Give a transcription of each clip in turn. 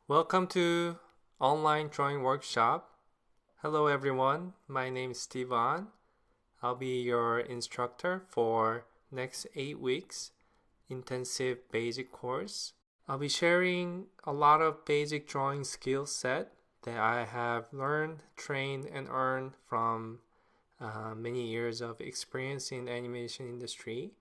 Welcome to online drawing workshop. Hello everyone, my name is Stevan. I'll be your instructor for next 8 weeks intensive basic course. I'll be sharing a lot of basic drawing skill set that I have learned, trained, and earned from many years of experience in animation industry.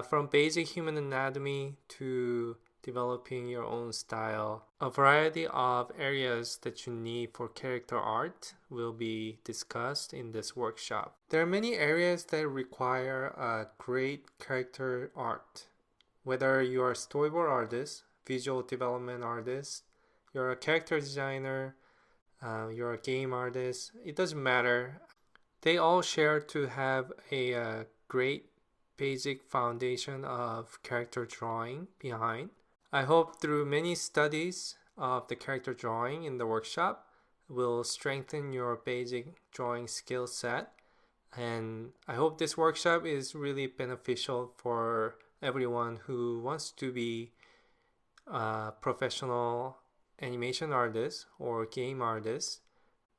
From basic human anatomy to developing your own style. A variety of areas that you need for character art will be discussed in this workshop. There are many areas that require a great character art. Whether you are a storyboard artist, visual development artist, you're a character designer, you're a game artist, it doesn't matter. They all share to have a great basic foundation of character drawing behind. I hope through many studies of the character drawing in the workshop will strengthen your basic drawing skill set, and I hope this workshop is really beneficial for everyone who wants to be a professional animation artist or game artist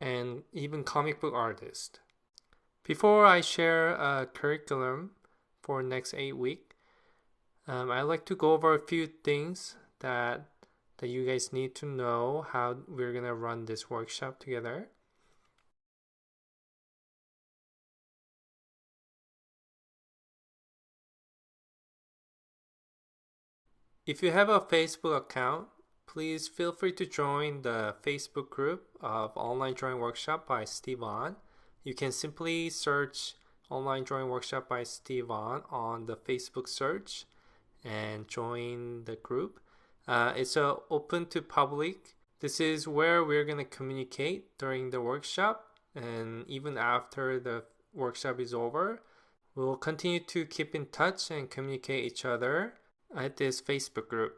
and even comic book artist. Before I share a curriculum for next 8 weeks, I'd like to go over a few things that you guys need to know how we're gonna run this workshop together. If you have a Facebook account, please feel free to join the Facebook group of Online Drawing Workshop by Stevan. You can simply search Online Drawing Workshop by Stevan on the Facebook search and join the group. It's open to public. This is where we're going to communicate during the workshop, and even after the workshop is over, we'll continue to keep in touch and communicate each other at this Facebook group.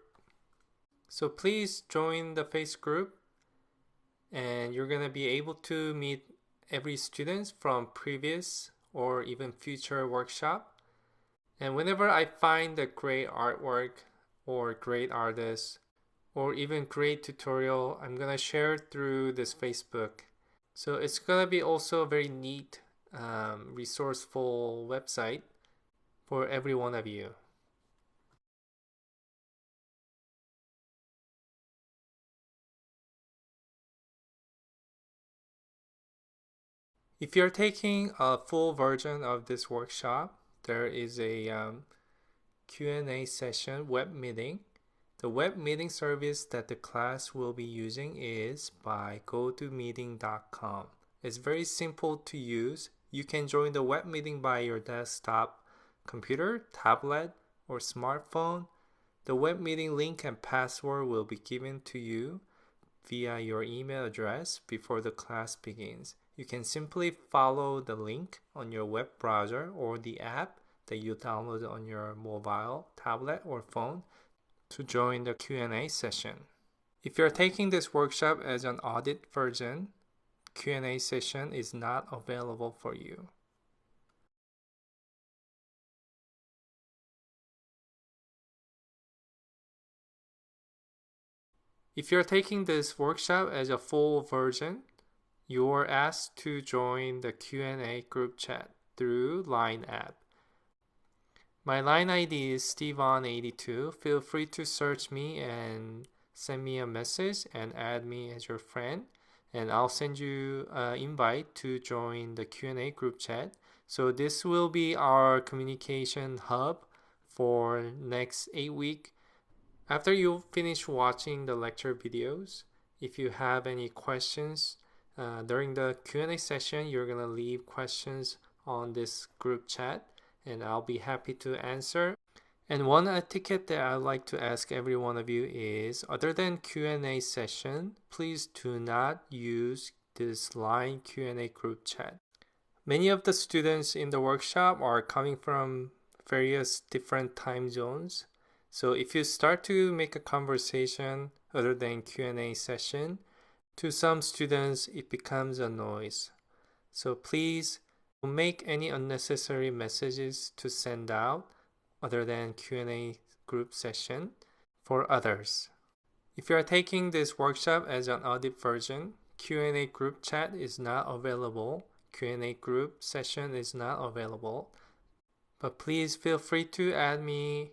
So please join the Facebook group, and you're going to be able to meet every student from previous or even future workshop. And whenever I find a great artwork or great artist or even great tutorial, I'm gonna share it through this Facebook. So it's gonna be also a very neat, resourceful website for every one of you. If you're taking a full version of this workshop, there is a Q&A session web meeting. The web meeting service that the class will be using is by gotomeeting.com. It's very simple to use. You can join the web meeting by your desktop computer, tablet, or smartphone. The web meeting link and password will be given to you via your email address before the class begins. You can simply follow the link on your web browser or the app that you download on your mobile, tablet, or phone to join the Q&A session. If you're taking this workshop as an audit version, Q&A session is not available for you. If you're taking this workshop as a full version, you're asked to join the Q&A group chat through Line app. My Line ID is Stevan82. Feel free to search me and send me a message and add me as your friend, and I'll send you an invite to join the Q&A group chat. So this will be our communication hub for next 8 weeks. After you finish watching the lecture videos, if you have any questions during the Q&A session, you're gonna leave questions on this group chat, and I'll be happy to answer. And one etiquette that I'd like to ask every one of you is, other than Q&A session, please do not use this Line Q&A group chat. Many of the students in the workshop are coming from various different time zones. So if you start to make a conversation other than Q&A session, to some students it becomes a noise. So please don't make any unnecessary messages to send out other than Q&A group session for others. If you are taking this workshop as an audit version, Q&A group chat is not available. Q&A group session is not available. But please feel free to add me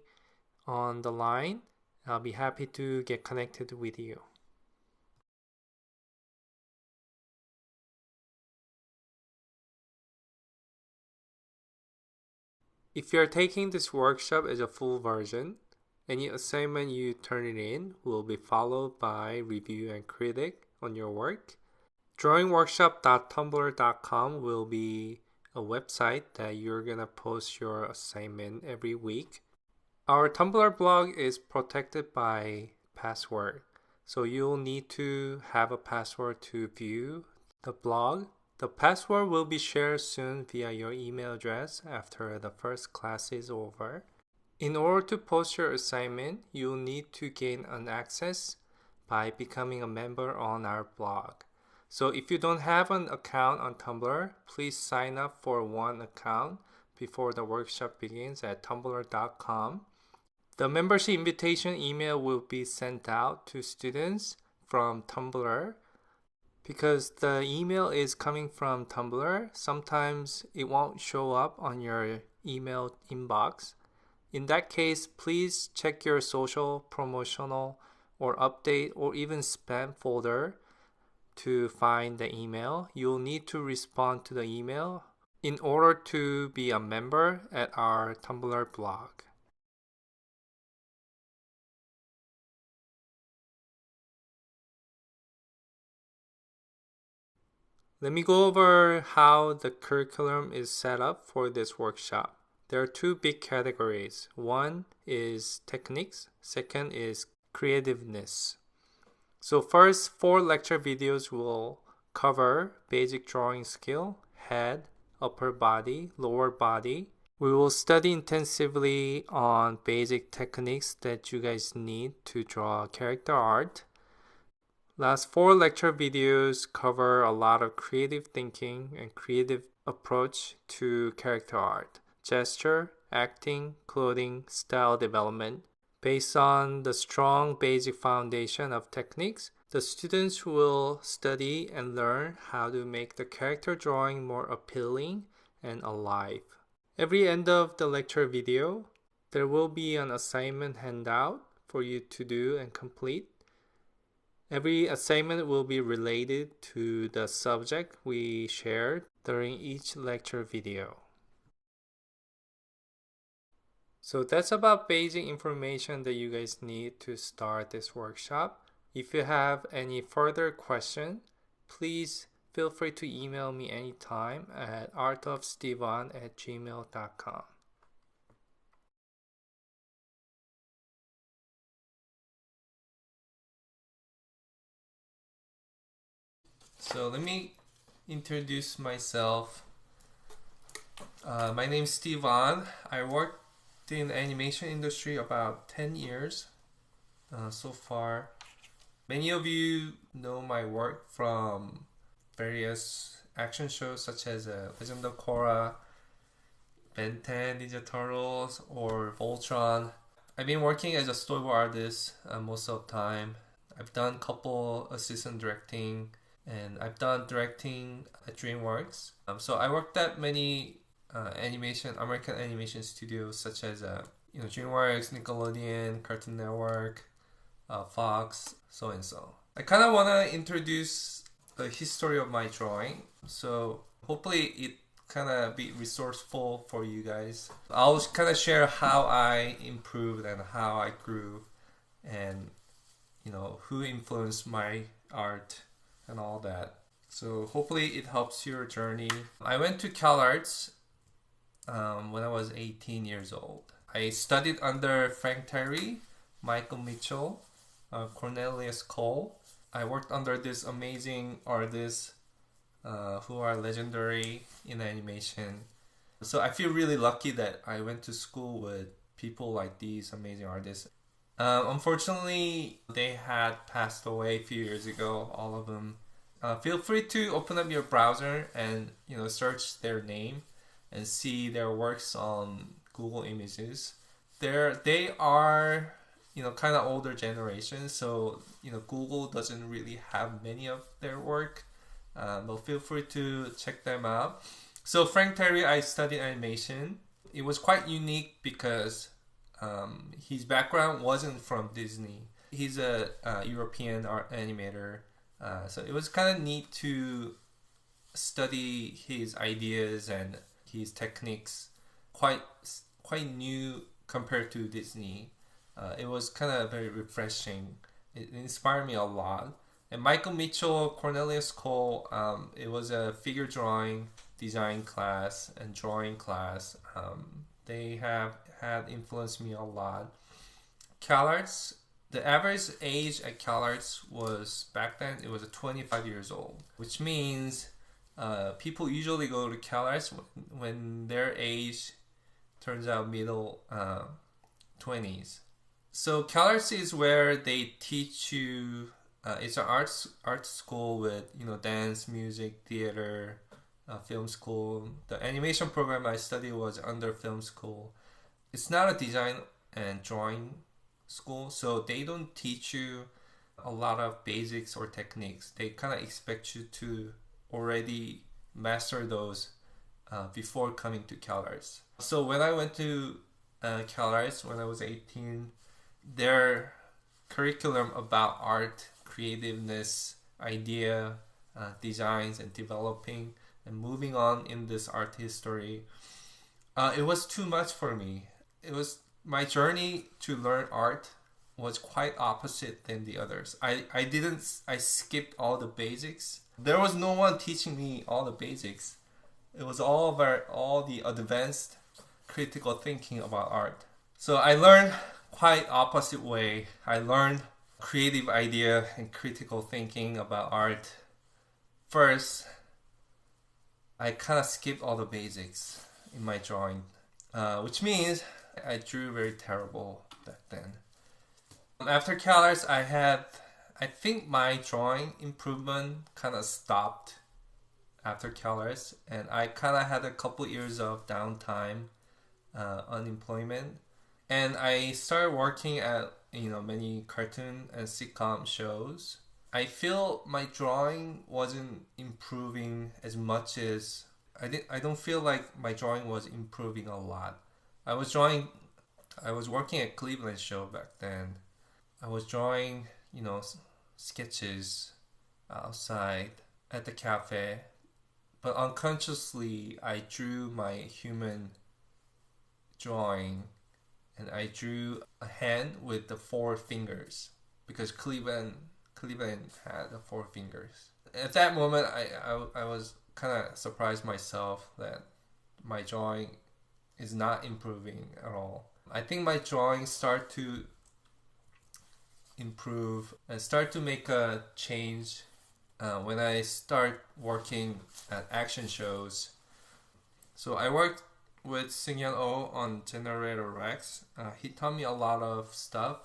on the line. I'll be happy to get connected with you. If you're taking this workshop as a full version, any assignment you turn it in will be followed by review and critic on your work. Drawingworkshop.tumblr.com will be a website that you're gonna post your assignment every week. Our Tumblr blog is protected by password, so you'll need to have a password to view the blog. The password will be shared soon via your email address after the first class is over. In order to post your assignment, you'll need to gain an access by becoming a member on our blog. So if you don't have an account on Tumblr, please sign up for one account before the workshop begins at tumblr.com. The membership invitation email will be sent out to students from Tumblr. Because the email is coming from Tumblr, sometimes it won't show up on your email inbox. In that case, please check your social, promotional, or update or even spam folder to find the email. You'll need to respond to the email in order to be a member at our Tumblr blog. Let me go over how the curriculum is set up for this workshop. There are two big categories. One is techniques, second is creativeness. So first, 4 lecture videos will cover basic drawing skill, head, upper body, lower body. We will study intensively on basic techniques that you guys need to draw character art. Last 4 lecture videos cover a lot of creative thinking and creative approach to character art, gesture, acting, clothing, style development. Based on the strong basic foundation of techniques, the students will study and learn how to make the character drawing more appealing and alive. Every end of the lecture video, there will be an assignment handout for you to do and complete. Every assignment will be related to the subject we shared during each lecture video. So that's about basic information that you guys need to start this workshop. If you have any further question, please feel free to email me anytime at artofstevan@gmail.com. So let me introduce myself. My name is Stevan. I worked in the animation industry about 10 years so far. Many of you know my work from various action shows such as Legend of Korra, Ben 10, Ninja Turtles, or Voltron. I've been working as a storyboard artist most of the time. I've done a couple assistant directing, and I've done directing at DreamWorks. So I worked at many American animation studios such as DreamWorks, Nickelodeon, Cartoon Network, Fox, so and so. I kind of want to introduce the history of my drawing, so hopefully it kind of be resourceful for you guys. I'll kind of share how I improved and how I grew, and who influenced my art and all that. So hopefully it helps your journey. I went to CalArts when I was 18 years old. I studied under Frank Terry, Michael Mitchell, Cornelius Cole. I worked under these amazing artists who are legendary in animation. So I feel really lucky that I went to school with people like these amazing artists. Unfortunately, they had passed away a few years ago, all of them. Feel free to open up your browser and search their name and see their works on Google Images. They are kind of older generation, so Google doesn't really have many of their work, but feel free to check them out. So Frank Terry, I studied animation. It was quite unique because his background wasn't from Disney. He's a European art animator, so it was kind of neat to study his ideas and his techniques. Quite new compared to Disney. It was kind of very refreshing. It inspired me a lot. And Michael Mitchell, Cornelius Cole, it was a figure drawing design class and drawing class. They have had influenced me a lot. CalArts, the average age at CalArts was, back then, it was 25 years old, which means people usually go to CalArts when their age turns out middle 20s. So CalArts is where they teach you. It's an art school with dance, music, theater, film school. The animation program I studied was under film school. It's not a design and drawing school, so they don't teach you a lot of basics or techniques. They kind of expect you to already master those before coming to CalArts. So when I went to CalArts when I was 18, their curriculum about art, creativeness, idea, designs, and developing and moving on in this art history, it was too much for me. It was my journey to learn art was quite opposite than the others. I skipped all the basics. There was no one teaching me all the basics. It was all the advanced critical thinking about art. So I learned quite opposite way. I learned creative idea and critical thinking about art. First, I kind of skipped all the basics in my drawing, which means I drew very terrible back then. After CalArts, I think my drawing improvement kind of stopped after CalArts, and I kind of had a couple years of downtime, unemployment, and I started working at many cartoon and sitcom shows. I feel my drawing wasn't improving as much as I don't feel like my drawing was improving a lot. I was working at Cleveland show back then. I was drawing, sketches outside at the cafe, but unconsciously I drew my human drawing, and I drew a hand with the 4 fingers because Cleveland had the 4 fingers. At that moment, I was kind of surprised myself that my drawing is not improving at all. I think my drawing start to improve and start to make a change when I start working at action shows. So I worked with Seung-Yeon Oh on Generator Rex. He taught me a lot of stuff.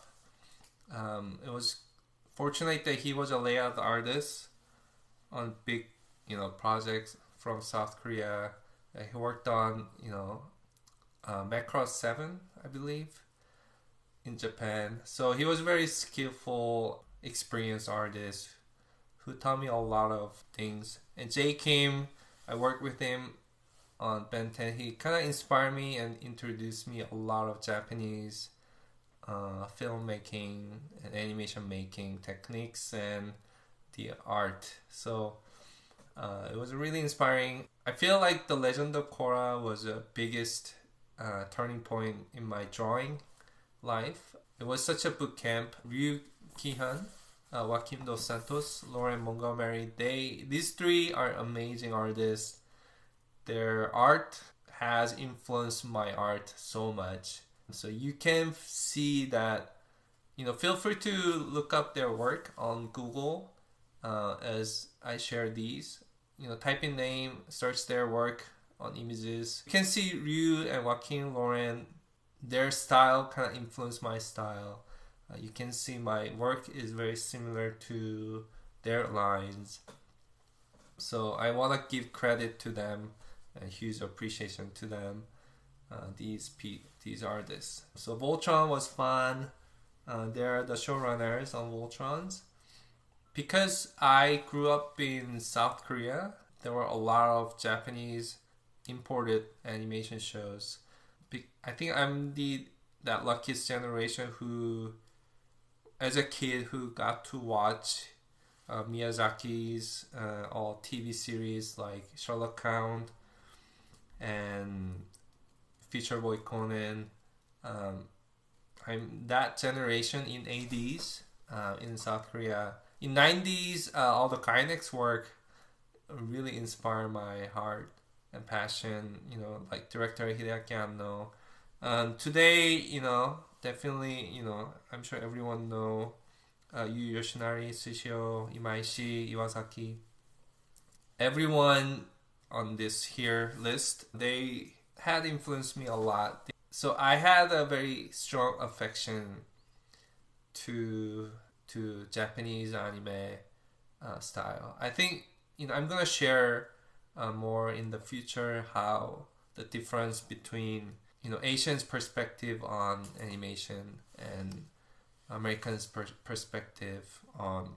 It was fortunate that he was a layout artist on big, projects from South Korea. He worked on, Macross 7, I believe, in Japan. So he was a very skillful, experienced artist who taught me a lot of things. And Jay Kim, I worked with him on Ben 10. He kind of inspired me and introduced me a lot of Japanese filmmaking and animation making techniques and the art. So it was really inspiring. I feel like The Legend of Korra was the biggest turning point in my drawing life. It was such a boot camp. Ryu Ki-han, Joaquim Dos Santos, Lauren Montgomery, these 3 are amazing artists. Their art has influenced my art so much. So you can see that, feel free to look up their work on Google as I share these. Type in name, search their work on images. You can see Ryu and Joaquin Lauren, their style kind of influenced my style. You can see my work is very similar to their lines. So I want to give credit to them and huge appreciation to them, these artists. So Voltron was fun. They're the showrunners on Voltrons. Because I grew up in South Korea, there were a lot of Japanese imported animation shows. I think I'm the that luckiest generation who, as a kid, who got to watch Miyazaki's all TV series like Sherlock Holmes and Future Boy Conan. Um, I'm that generation in 80s in South Korea. In 90s, all the Gainax work really inspired my heart and passion. Like director Hideaki Anno. Today, definitely, I'm sure everyone know Yu Yoshinari, Sushio, Imaishi, Iwasaki. Everyone on this here list, they had influenced me a lot. So I had a very strong affection to Japanese anime style. I think I'm gonna share more in the future how the difference between Asians' perspective on animation and Americans' perspective on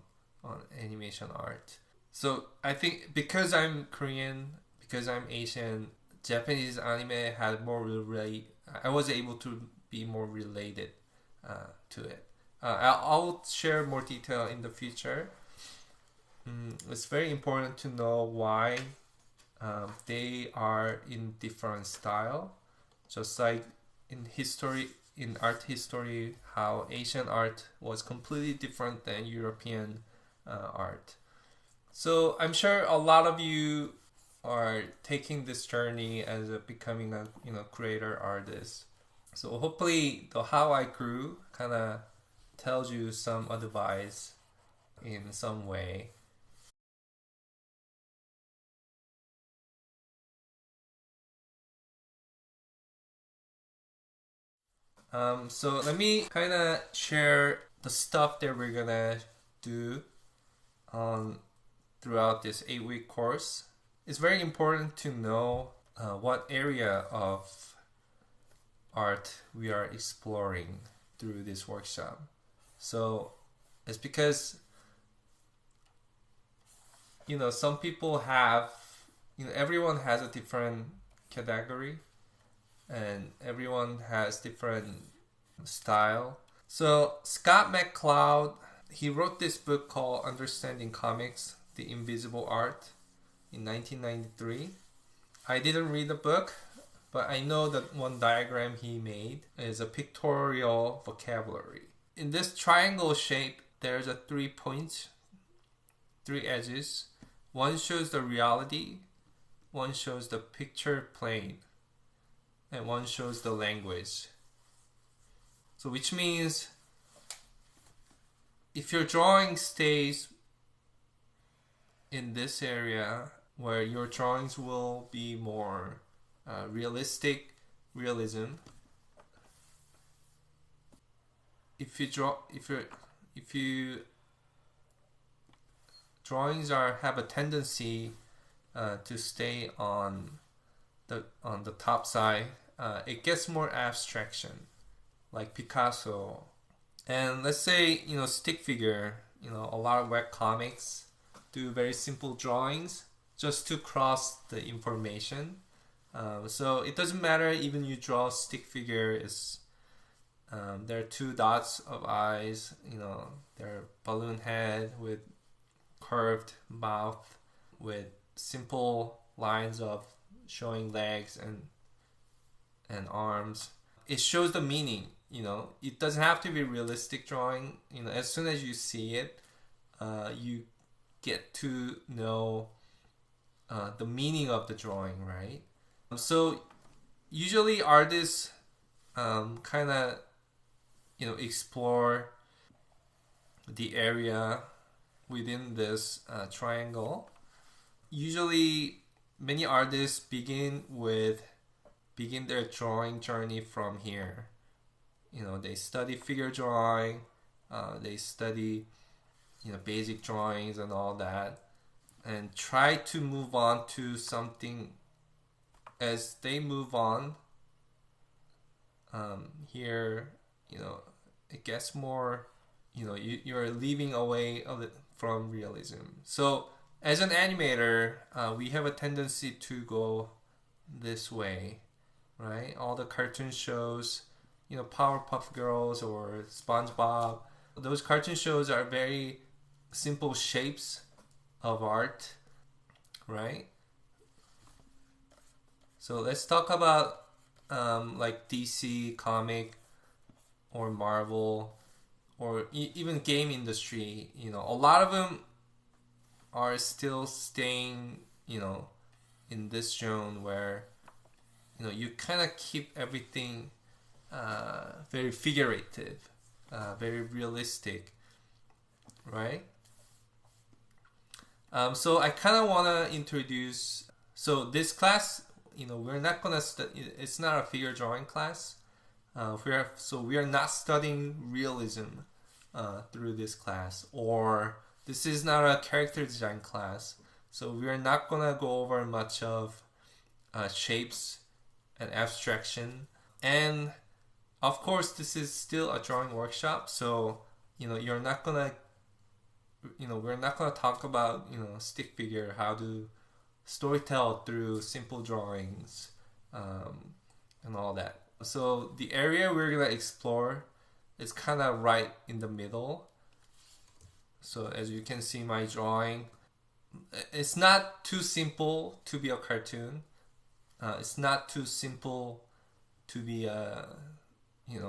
animation art. So I think because I'm Korean, because I'm Asian, Japanese anime had more relate. I was able to be more related to it. I'll share more detail in the future. It's very important to know why they are in different style. Just like in history, in art history, how Asian art was completely different than European art. So I'm sure a lot of you are taking this journey as becoming a creator artist. So hopefully the how I grew kind of tells you some advice in some way. So let me kind of share the stuff that we're gonna do on throughout this 8-week course. It's very important to know what area of art we are exploring through this workshop. So it's because some people have everyone has a different category and everyone has different style. So Scott McCloud, he wrote this book called Understanding Comics: The Invisible Art in 1993. I didn't read the book, but I know that one diagram he made is a pictorial vocabulary. In this triangle shape, there's a 3 points, 3 edges. One shows the reality, one shows the picture plane, and one shows the language. So which means if your drawing stays in this area where your drawings will be more realism. If you drawings have a tendency to stay on the top side, it gets more abstraction, like Picasso. And let's say stick figure. A lot of web comics do very simple drawings just to cross the information. So it doesn't matter even you draw stick figure. There are 2 dots of eyes. Their balloon head with curved mouth with simple lines of showing legs and arms. It shows the meaning. It doesn't have to be realistic drawing. As soon as you see it, you get to know the meaning of the drawing, right? So usually artists kind of explore the area within this triangle. Usually many artists begin their drawing journey from here. They study figure drawing, they study basic drawings and all that, and try to move on to something. As they move on, here it gets more, you're leaving away from realism. So as an animator, we have a tendency to go this way, right? All the cartoon shows, Powerpuff Girls or SpongeBob, those cartoon shows are very simple shapes of art, right? So let's talk about like DC comic or Marvel or even game industry. A lot of them are still staying, in this zone where you kind of keep everything very figurative, very realistic, right? So I kind of want to introduce. So this class, we're not gonna it's not a figure drawing class. We are not studying realism through this class, or this is not a character design class. So we are not gonna go over much of shapes and abstraction, and of course this is still a drawing workshop. So you're not gonna, we're not gonna talk about stick figure, how to storytell through simple drawings, and all that. So the area we're gonna explore is kind of right in the middle. So as you can see, my drawing, it's not too simple to be a cartoon. It's not too simple to be a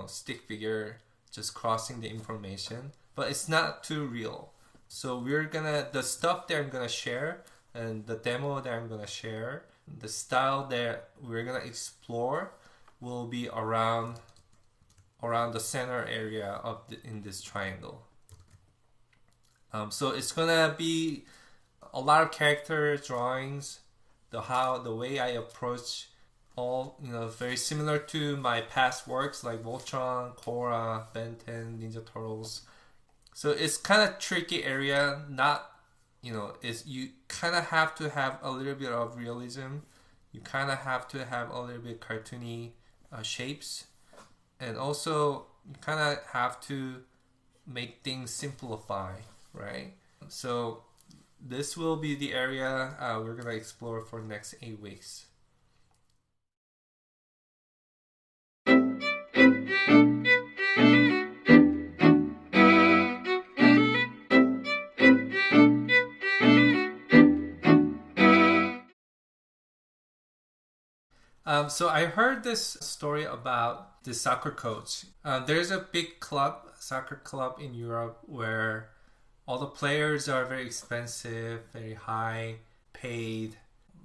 stick figure just crossing the information, but it's not too real. So the stuff that I'm gonna share and the demo that I'm gonna share, the style that we're gonna explore will be around the center area in this triangle. So it's gonna be a lot of character drawings, the way I approach all, very similar to my past works like Voltron, Korra, Ben 10, Ninja Turtles. So it's kind of tricky area. Not, is you kind of have to have a little bit of realism. You kind of have to have a little bit cartoony shapes, and also you kind of have to make things simplify, right? So this will be the area we're gonna explore for the next 8 weeks. So I heard this story about the soccer coach. There's a big soccer club in Europe, where all the players are very expensive, very high paid,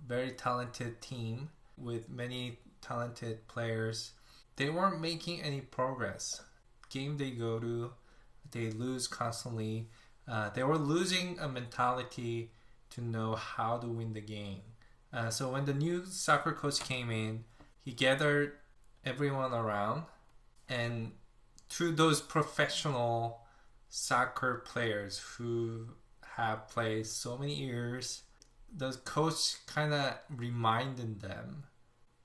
very talented team with many talented players. They weren't making any progress. Game they go to, they lose constantly. They were losing a mentality to know how to win the game. So when the new soccer coach came in, he gathered everyone around, and through those professional soccer players who have played so many years, the coach kind of reminded them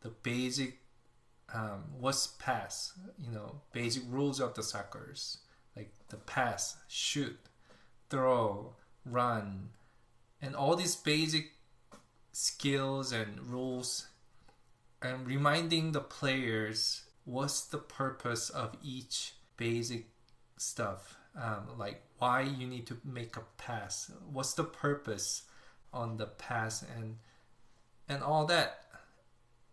the basic what's pass, basic rules of the soccer's, like the pass, shoot, throw, run, and all these basic skills and rules, and reminding the players what's the purpose of each basic stuff, like why you need to make a pass, what's the purpose on the pass, and all that.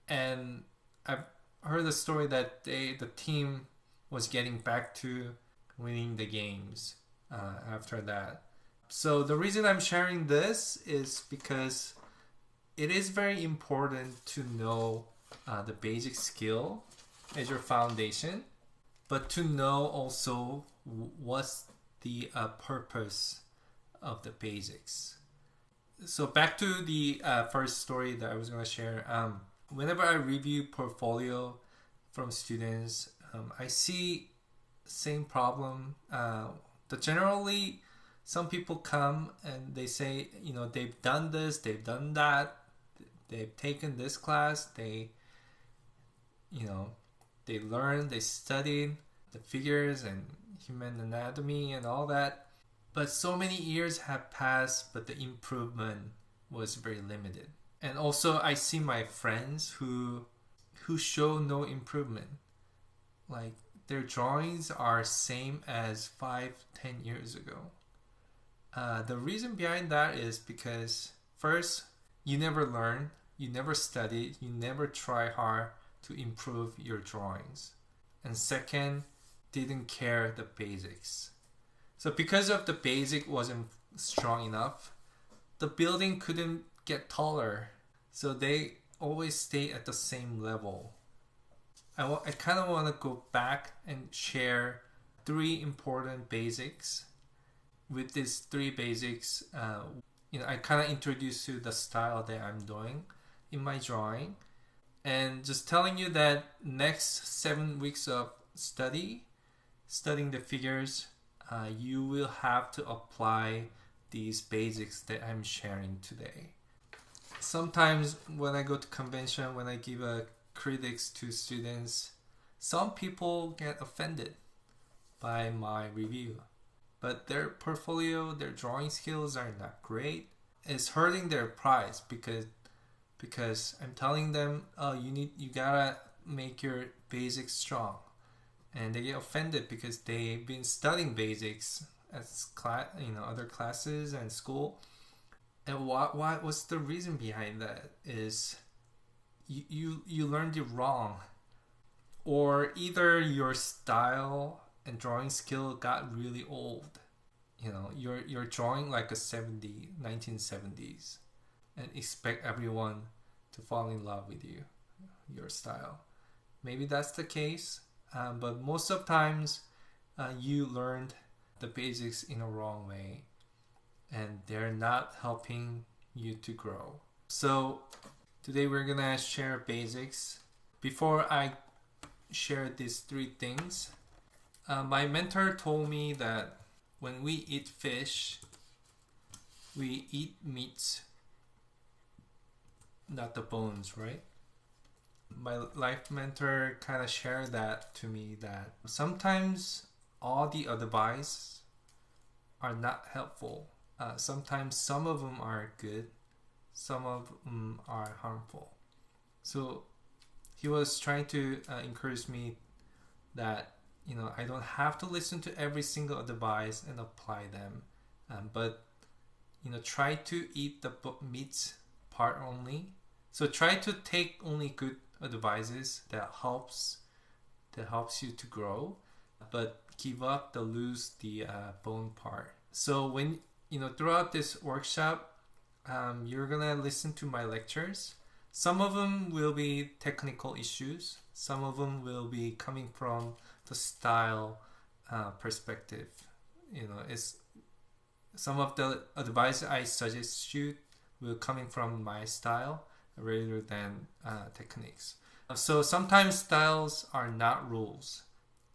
And I've heard the story that the team was getting back to winning the games after that. So the reason I'm sharing this is because it is very important to know the basic skill as your foundation, but to know also what's the purpose of the basics. So back to the first story that I was going to share. Whenever I review portfolio from students, I see same problem. Generally, some people come and they say, they've done this, they've done that, they've taken this class, they learned, they studied the figures, and human anatomy and all that. But so many years have passed, but the improvement was very limited. And also I see my friends who show no improvement. Like their drawings are same as 5-10 years ago. The reason behind that is because first, you never learn, you never studied, you never try hard to improve your drawings. And second, didn't care the basics. So because of the basic wasn't strong enough, the building couldn't get taller. So they always stay at the same level. I kind of want to go back and share 3 important basics. With these 3 basics, I kind of introduce you the style that I'm doing in my drawing. And just telling you that next 7 weeks of studying the figures, you will have to apply these basics that I'm sharing today. Sometimes when I go to convention, when I give critiques to students, some people get offended by my review. But their portfolio, their drawing skills are not great. It's hurting their pride because I'm telling them, oh, you gotta make your basics strong, and they get offended because they've been studying basics as other classes and school. And what's the reason behind that is you learned it wrong, or either your style and drawing skill got really old. You're drawing like a 1970s and expect everyone to fall in love with your style. Maybe that's the case, but most of times you learned the basics in a wrong way, and they're not helping you to grow. So today we're gonna share basics. Before I share these 3 things, my mentor told me that when we eat fish, we eat meat, not the bones, right? My life mentor kind of shared that to me, that sometimes all the advice are not helpful. Sometimes some of them are good, some of them are harmful. So he was trying to encourage me that I don't have to listen to every single advice and apply them, but try to eat the meat part only. So try to take only good advices that helps you to grow, but give up the bone part. So when throughout this workshop, you're gonna listen to my lectures. Some of them will be technical issues. Some of them will be coming from the style perspective. It's some of the advice I suggest you will coming from my style rather than techniques. So sometimes styles are not rules,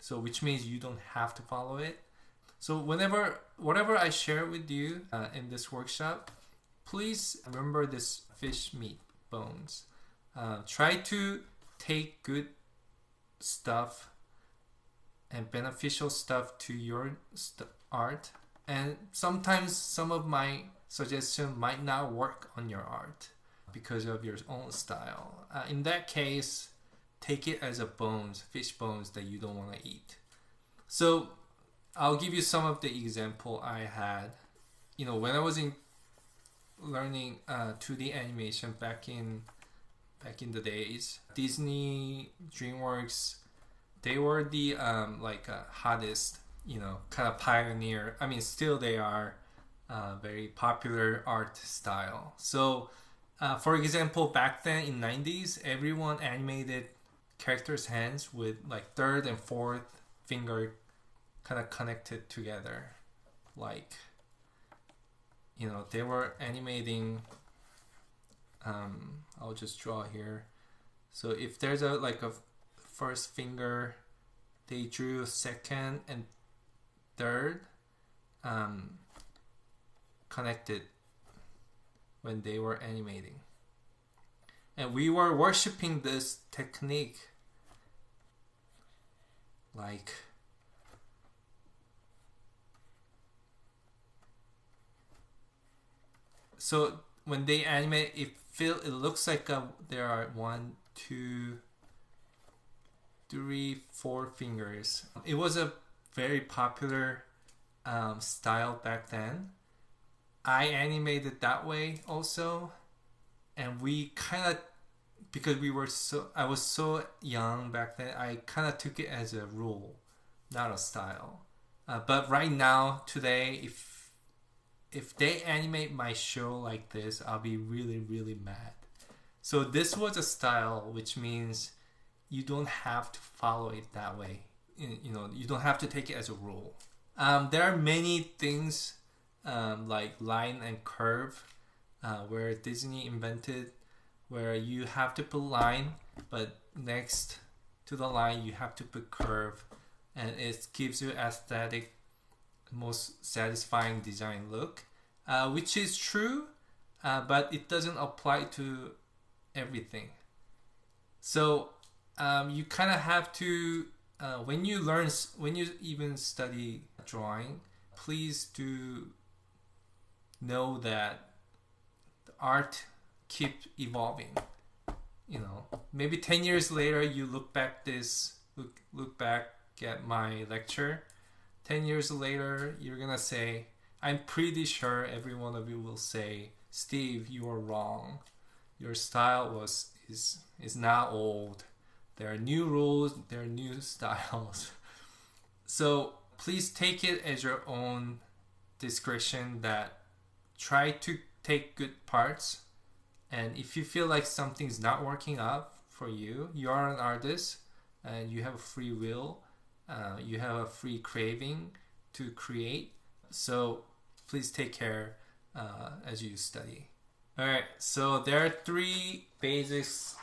so which means you don't have to follow it. So whatever I share with you in this workshop, please remember this fish meat bones. Try to take good stuff and beneficial stuff to your art, and sometimes some of my suggestion might not work on your art because of your own style. In that case, take it as fish bones that you don't want to eat. So I'll give you some of the example I had. When I was learning 2D animation back in the days, Disney, DreamWorks, they were the hottest, kind of pioneer. I mean, still they are very popular art style. So, for example, back then in 90s, everyone animated characters' hands with like 3rd and 4th finger kind of connected together. They were animating. I'll just draw here. So if there's a first finger, they drew 2nd and 3rd connected when they were animating. And we were worshipping this technique. So when they animate, it looks like there are 1, 2, 3, 4 fingers. It was a very popular style back then. I animated that way also, and we kind of, because I was so young back then, I kind of took it as a rule, not a style. But right now, today, if they animate my show like this, I'll be really, really mad. So this was a style, which means you don't have to follow it that way. You don't have to take it as a rule. There are many things like line and curve where Disney invented, where you have to put line, but next to the line you have to put curve, and it gives you aesthetic, most satisfying design look, which is true, but it doesn't apply to everything. So you kind of have to when you even study drawing, please do know that the art keep evolving. Maybe 10 years later you look back at my lecture. 10 years later you're gonna say, I'm pretty sure every one of you will say, Steve, you are wrong. Your style is now old. There are new rules, there are new styles. So please take it as your own discretion, that try to take good parts, and if you feel like something's not working out for you, you are an artist and you have a free will, you have a free craving to create. So please take care as you study. Alright, so there are 3 basics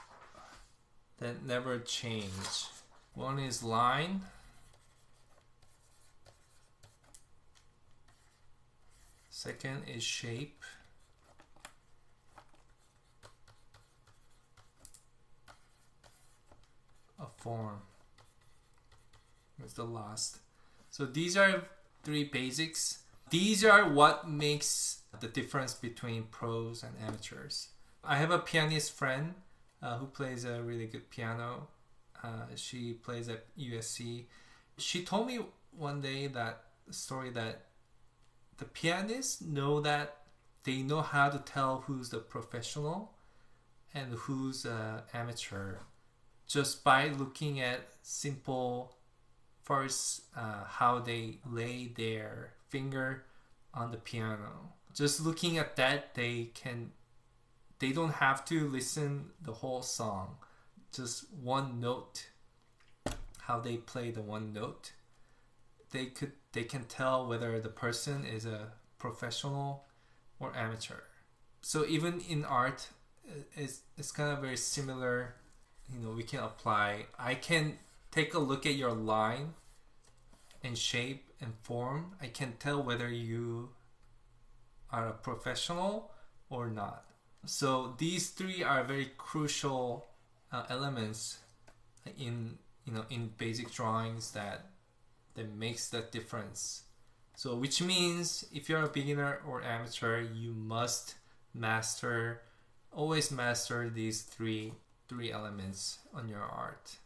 that never change. One is line. Second is shape. A form is the last. So these are 3 basics. These are what makes the difference between pros and amateurs. I have a pianist friend who plays a really good piano. She plays at USC. She told me one day that story that the pianists know that they know how to tell who's the professional and who's amateur just by looking at simple first how they lay their finger on the piano. Just looking at that, they don't have to listen the whole song. Just one note, how they play the one note, they can tell whether the person is a professional or amateur. So even in art, it's kind of very similar. We can apply. I can take a look at your line and shape and form. I can tell whether you are a professional or not. So these 3 are very crucial elements in basic drawings that makes the difference. So which means if you're a beginner or amateur, you must always master these three elements on your art.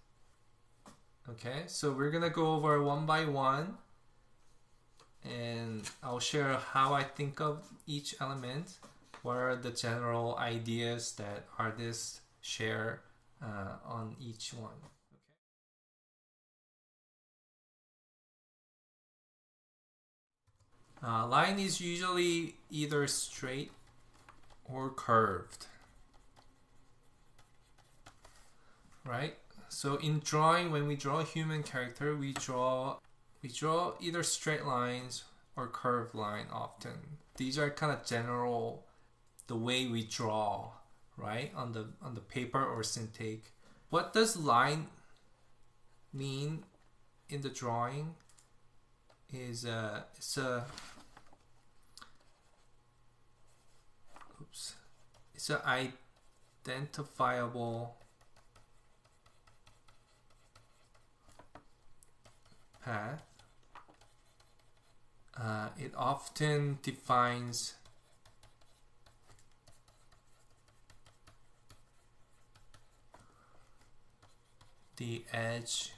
Okay, so we're gonna go over one by one, and I'll share how I think of each element. What are the general ideas that artists share on each one? Line is usually either straight or curved, right? So in drawing, when we draw a human character, we draw either straight lines or curved line often. These are kind of general, the way we draw, right, on the paper or Cintiq. What does line mean in the drawing? It's an identifiable path. It often defines the edge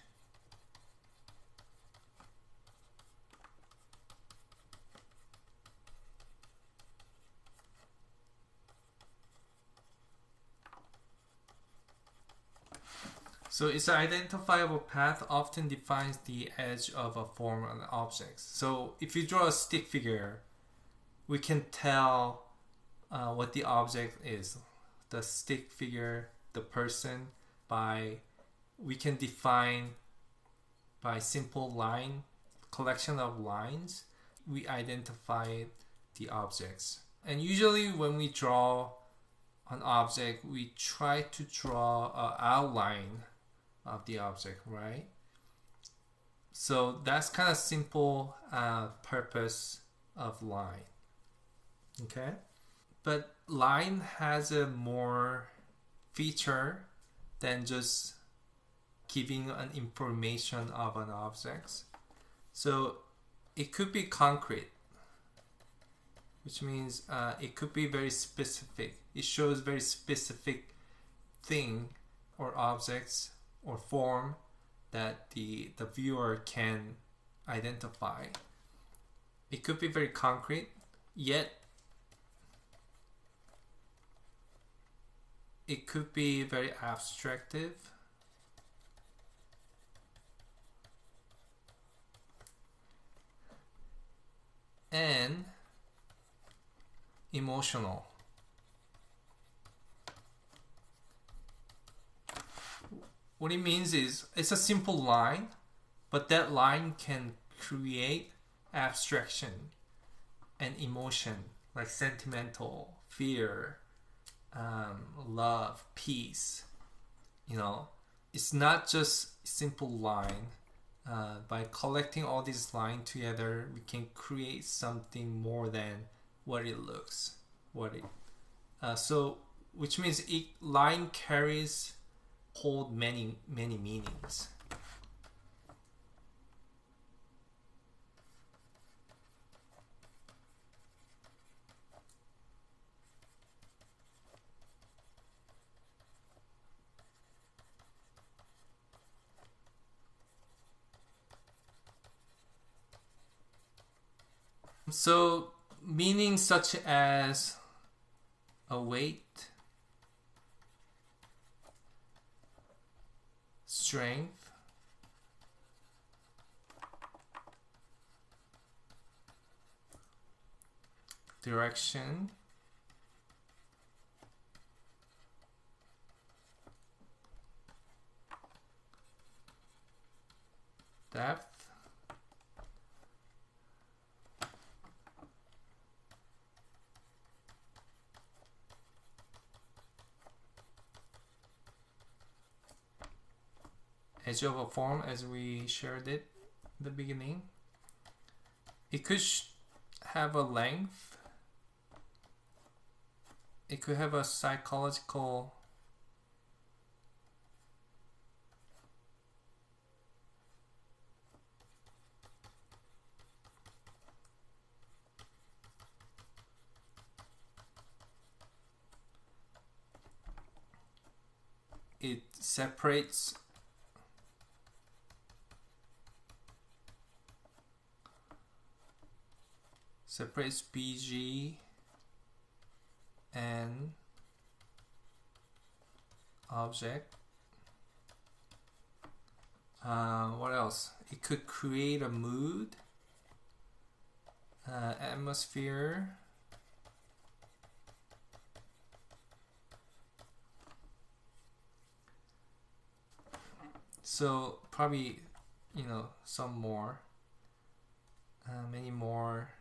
So its identifiable path often defines the edge of a form or an object. So if you draw a stick figure, we can tell what the object is. The stick figure, the person, we can define by simple line, collection of lines, we identify the objects. And usually when we draw an object, we try to draw an outline of the object, right? So that's kind of simple purpose of line. Okay, but line has a more feature than just giving an information of an object. So it could be concrete, which means it could be very specific. It shows very specific thing or objects or form that the viewer can identify. It could be very concrete, yet it could be very abstractive. And emotional. What it means is it's a simple line, but that line can create abstraction and emotion, like sentimental, fear, love, peace. It's not just simple line. By collecting all these lines together, we can create something more than what it looks. Which means line hold many meanings. So meanings such as a weight, strength, direction, depth, edge of a form, as we shared it in the beginning. It could have a length. It could have a psychological it separates BG and object. What else? It could create a mood, atmosphere, so probably some more, many more.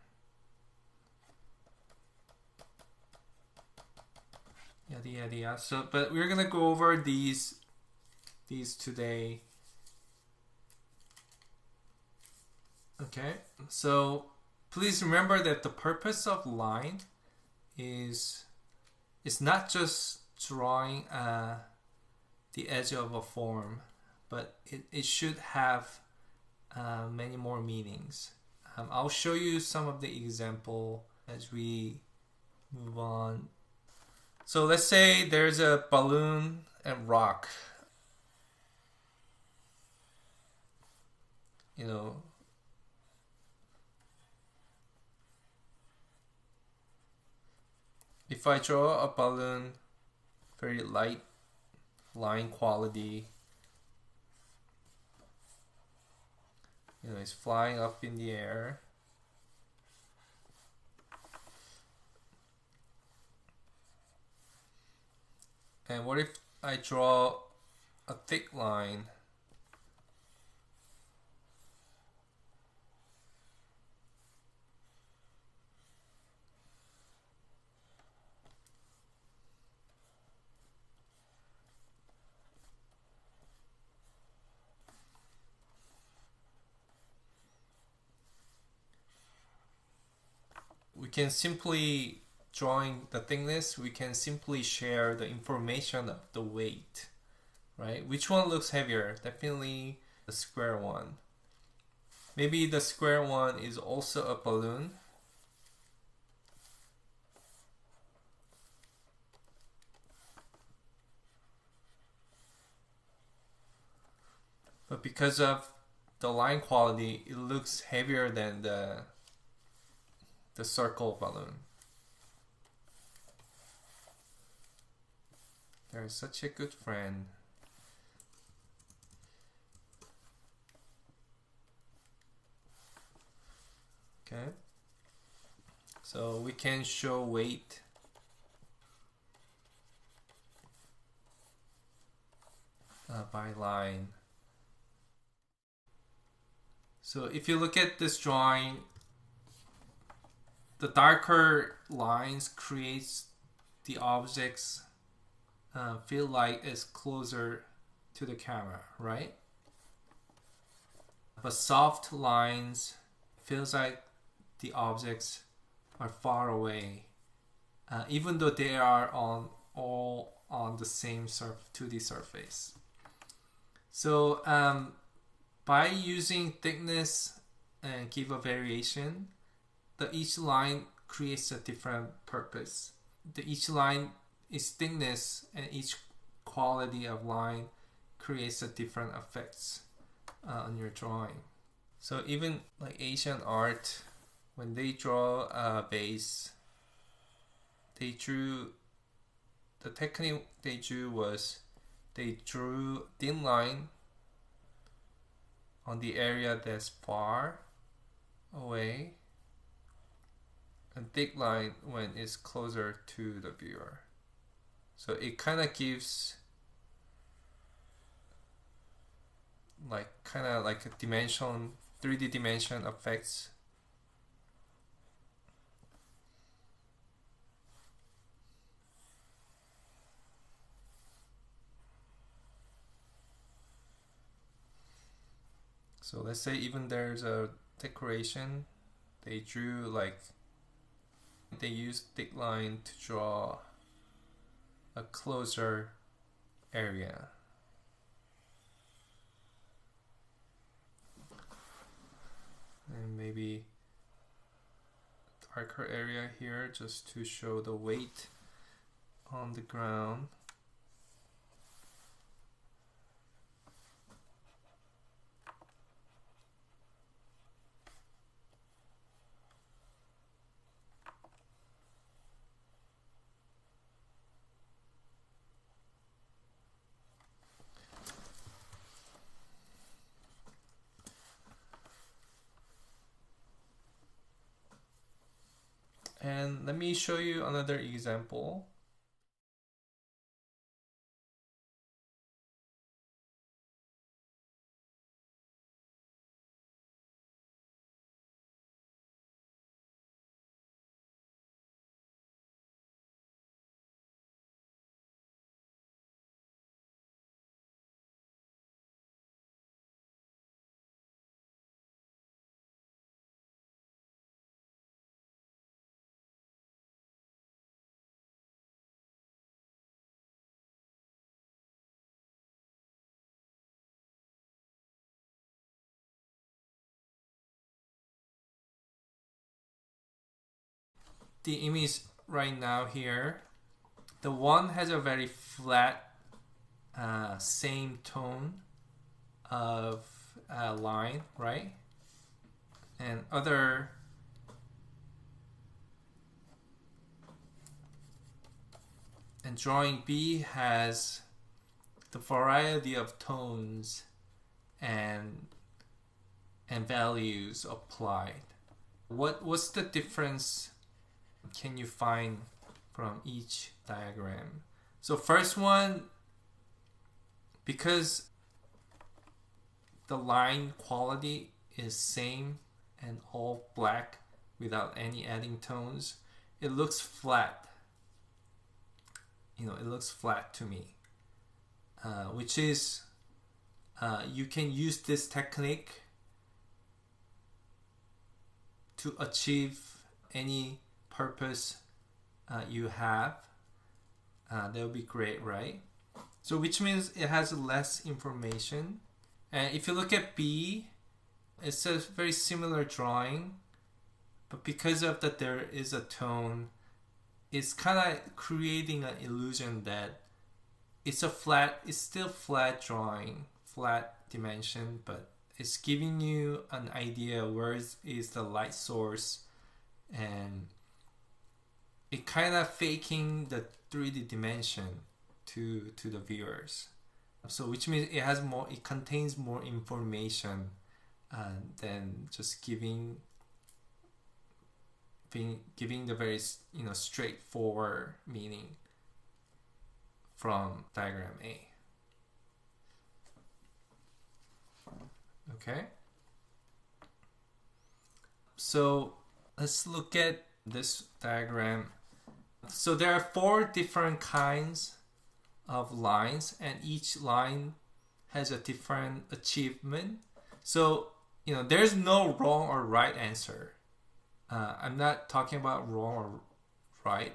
Yada. So, but we're gonna go over these today. Okay. So please remember that the purpose of line is not just drawing the edge of a form, but it should have many more meanings. I'll show you some of the example as we move on. So let's say there's a balloon and rock. you know, if I draw a balloon, very light line quality, you know, it's flying up in the air. And what if I draw a thick line? We can simply, drawing the thickness, we can simply share the information of the weight, right? Which one looks heavier? Definitely the square one. Maybe the square one is also a balloon. But because of the line quality, it looks heavier than the circle balloon. They're such a good friend. Okay. So we can show weight by line. So if you look at this drawing, the darker lines creates the objects feel like it's closer to the camera, right? But soft lines feels like the objects are far away, even though they are all on the same 2D surface. So by using thickness and give a variation, each line creates a different purpose. Each line is thickness, and each quality of line creates a different effects on your drawing. So even like Asian art, when they draw a vase, the technique they drew was they drew thin line on the area that's far away, and thick line when it's closer to the viewer. So it kind of gives like a dimension, 3D dimension effects. So let's say even there's a decoration, they used thick line to draw a closer area. And maybe darker area here just to show the weight on the ground. And let me show you another example. The image right now here, the one has a very flat same tone of line, right? And other and drawing B has the variety of tones and values applied. What's the difference can you find from each diagram? So first one, because the line quality is same and all black without any adding tones, it looks flat. It looks flat to me, which is you can use this technique to achieve any purpose you have. That would be great, right? So which means it has less information. And if you look at B, it's a very similar drawing, but because of that there is a tone, it's kind of creating an illusion that it's still flat drawing, flat dimension, but it's giving you an idea where is the light source, and it kind of faking the 3D dimension to the viewers. So which means it contains more information than just giving the very straightforward meaning from diagram A. Okay, so let's look at this diagram. So there are 4 different kinds of lines, and each line has a different achievement. So there's no wrong or right answer. I'm not talking about wrong or right.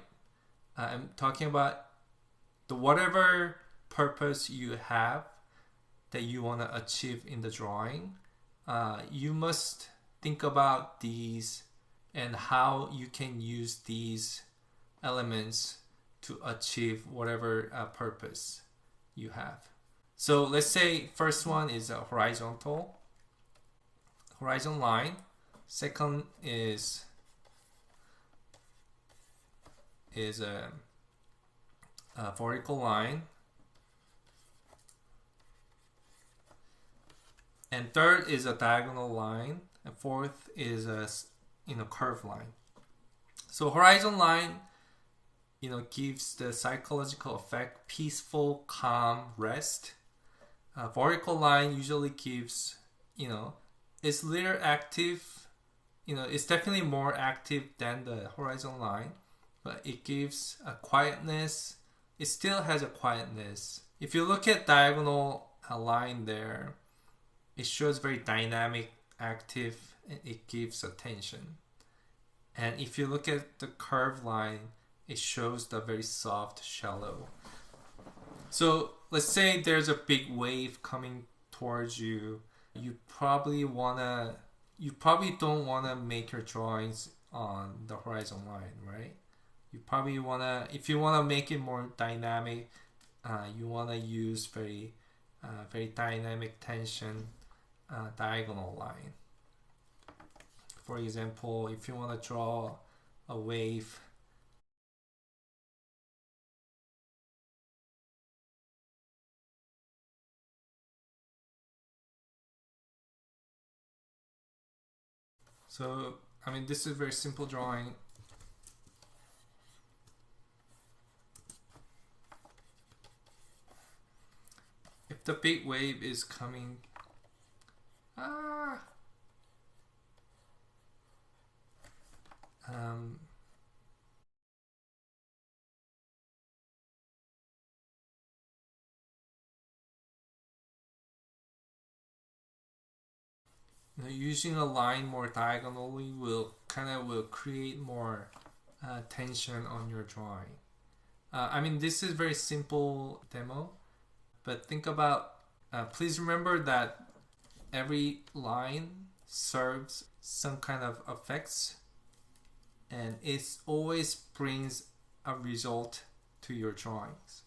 I'm talking about whatever purpose you have that you want to achieve in the drawing. You must think about these and how you can use these elements to achieve whatever purpose you have. So let's say first one is a horizon line. Second is a vertical line, and third is a diagonal line, and fourth is a curved line. So horizon line gives the psychological effect peaceful, calm, rest. Vertical line usually gives it's little active. It's definitely more active than the horizon line, but it gives a quietness. It still has a quietness. If you look at diagonal line there, it shows very dynamic, active, and it gives attention. And if you look at the curved line, it shows the very soft, shallow. So let's say there's a big wave coming towards you. You probably don't want to make your drawings on the horizon line, right? You probably if you want to make it more dynamic, you want to use very dynamic tension diagonal line. For example, if you want to draw a wave, so this is a very simple drawing. If the big wave is coming, using a line more diagonally will create more tension on your drawing. This is very simple demo, but think about, please remember that every line serves some kind of effects, and it always brings a result to your drawings.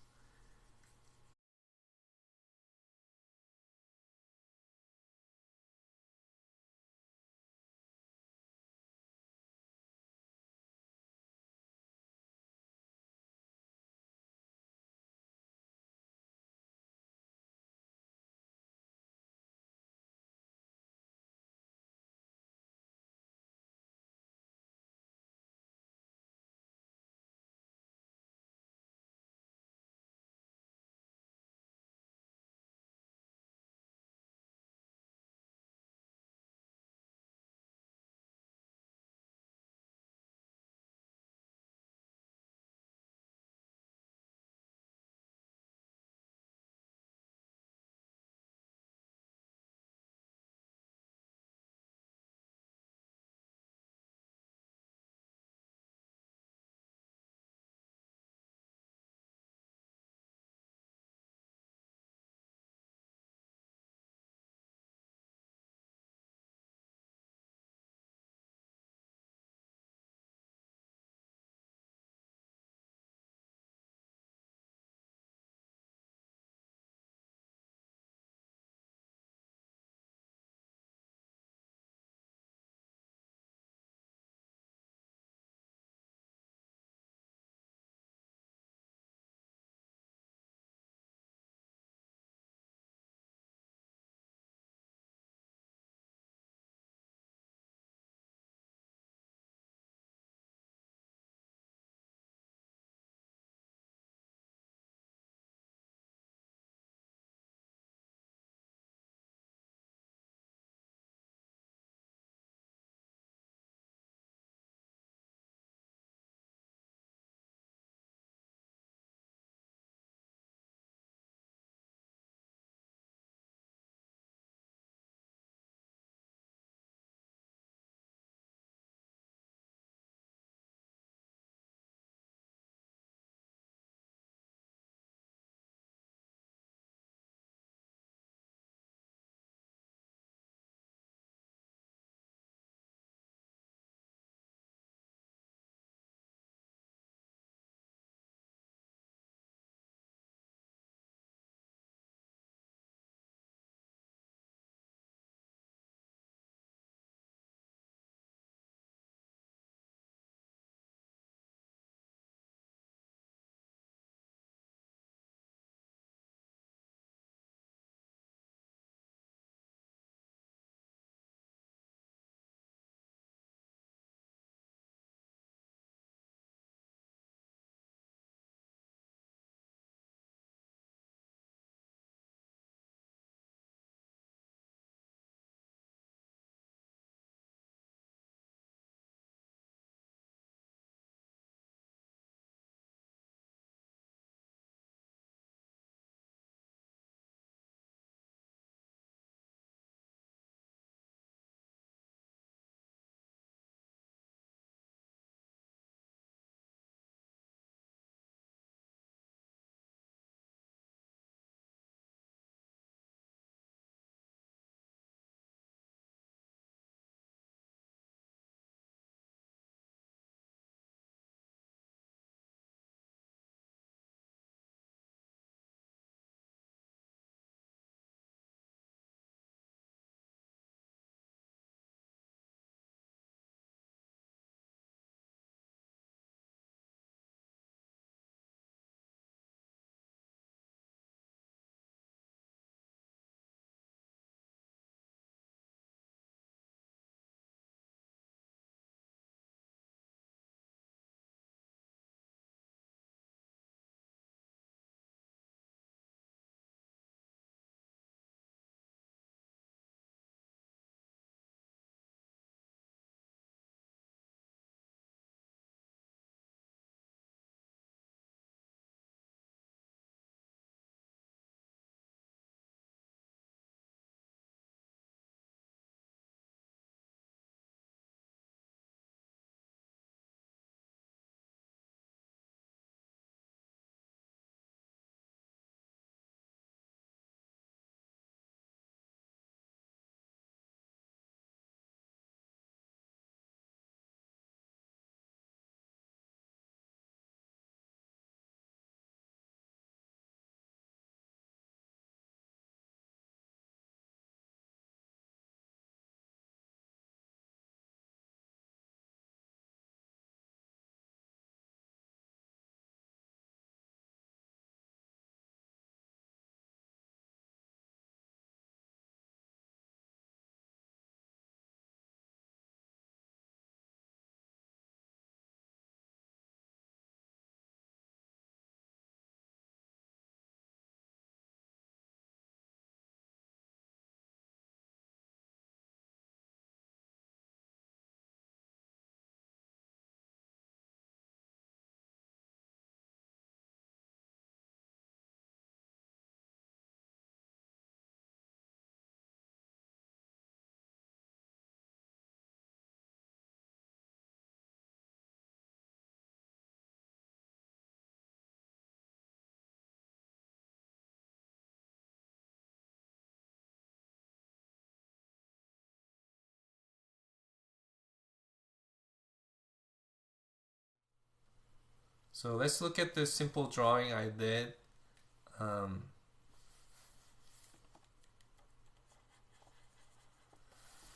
So let's look at this simple drawing I did.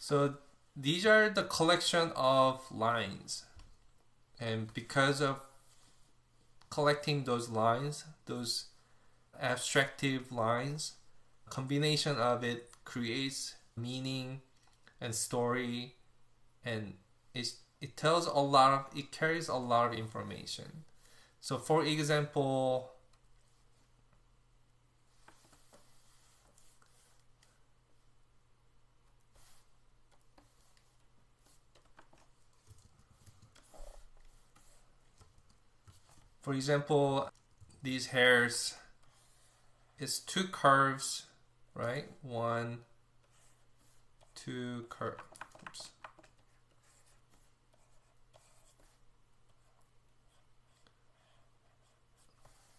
So these are the collection of lines, and because of collecting those lines, those abstractive lines, combination of it creates meaning and story, and it tells a lot of, it carries a lot of information. So for example, these hairs is two curves, right? One, two curves.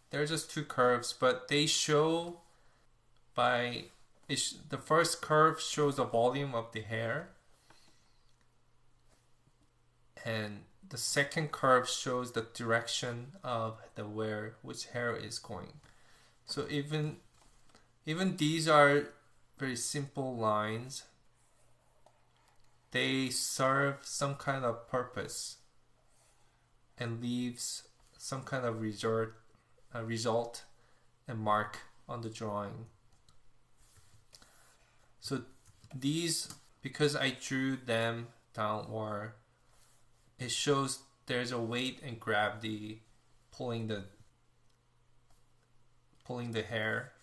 They're just two curves, but they show by the first curve shows the volume of the hair, and the second curve shows the direction of the which hair is going. So even these are very simple lines. They serve some kind of purpose and leaves some kind of result and mark on the drawing. So these, because I drew them downward, it shows there's a weight and gravity pulling the hair.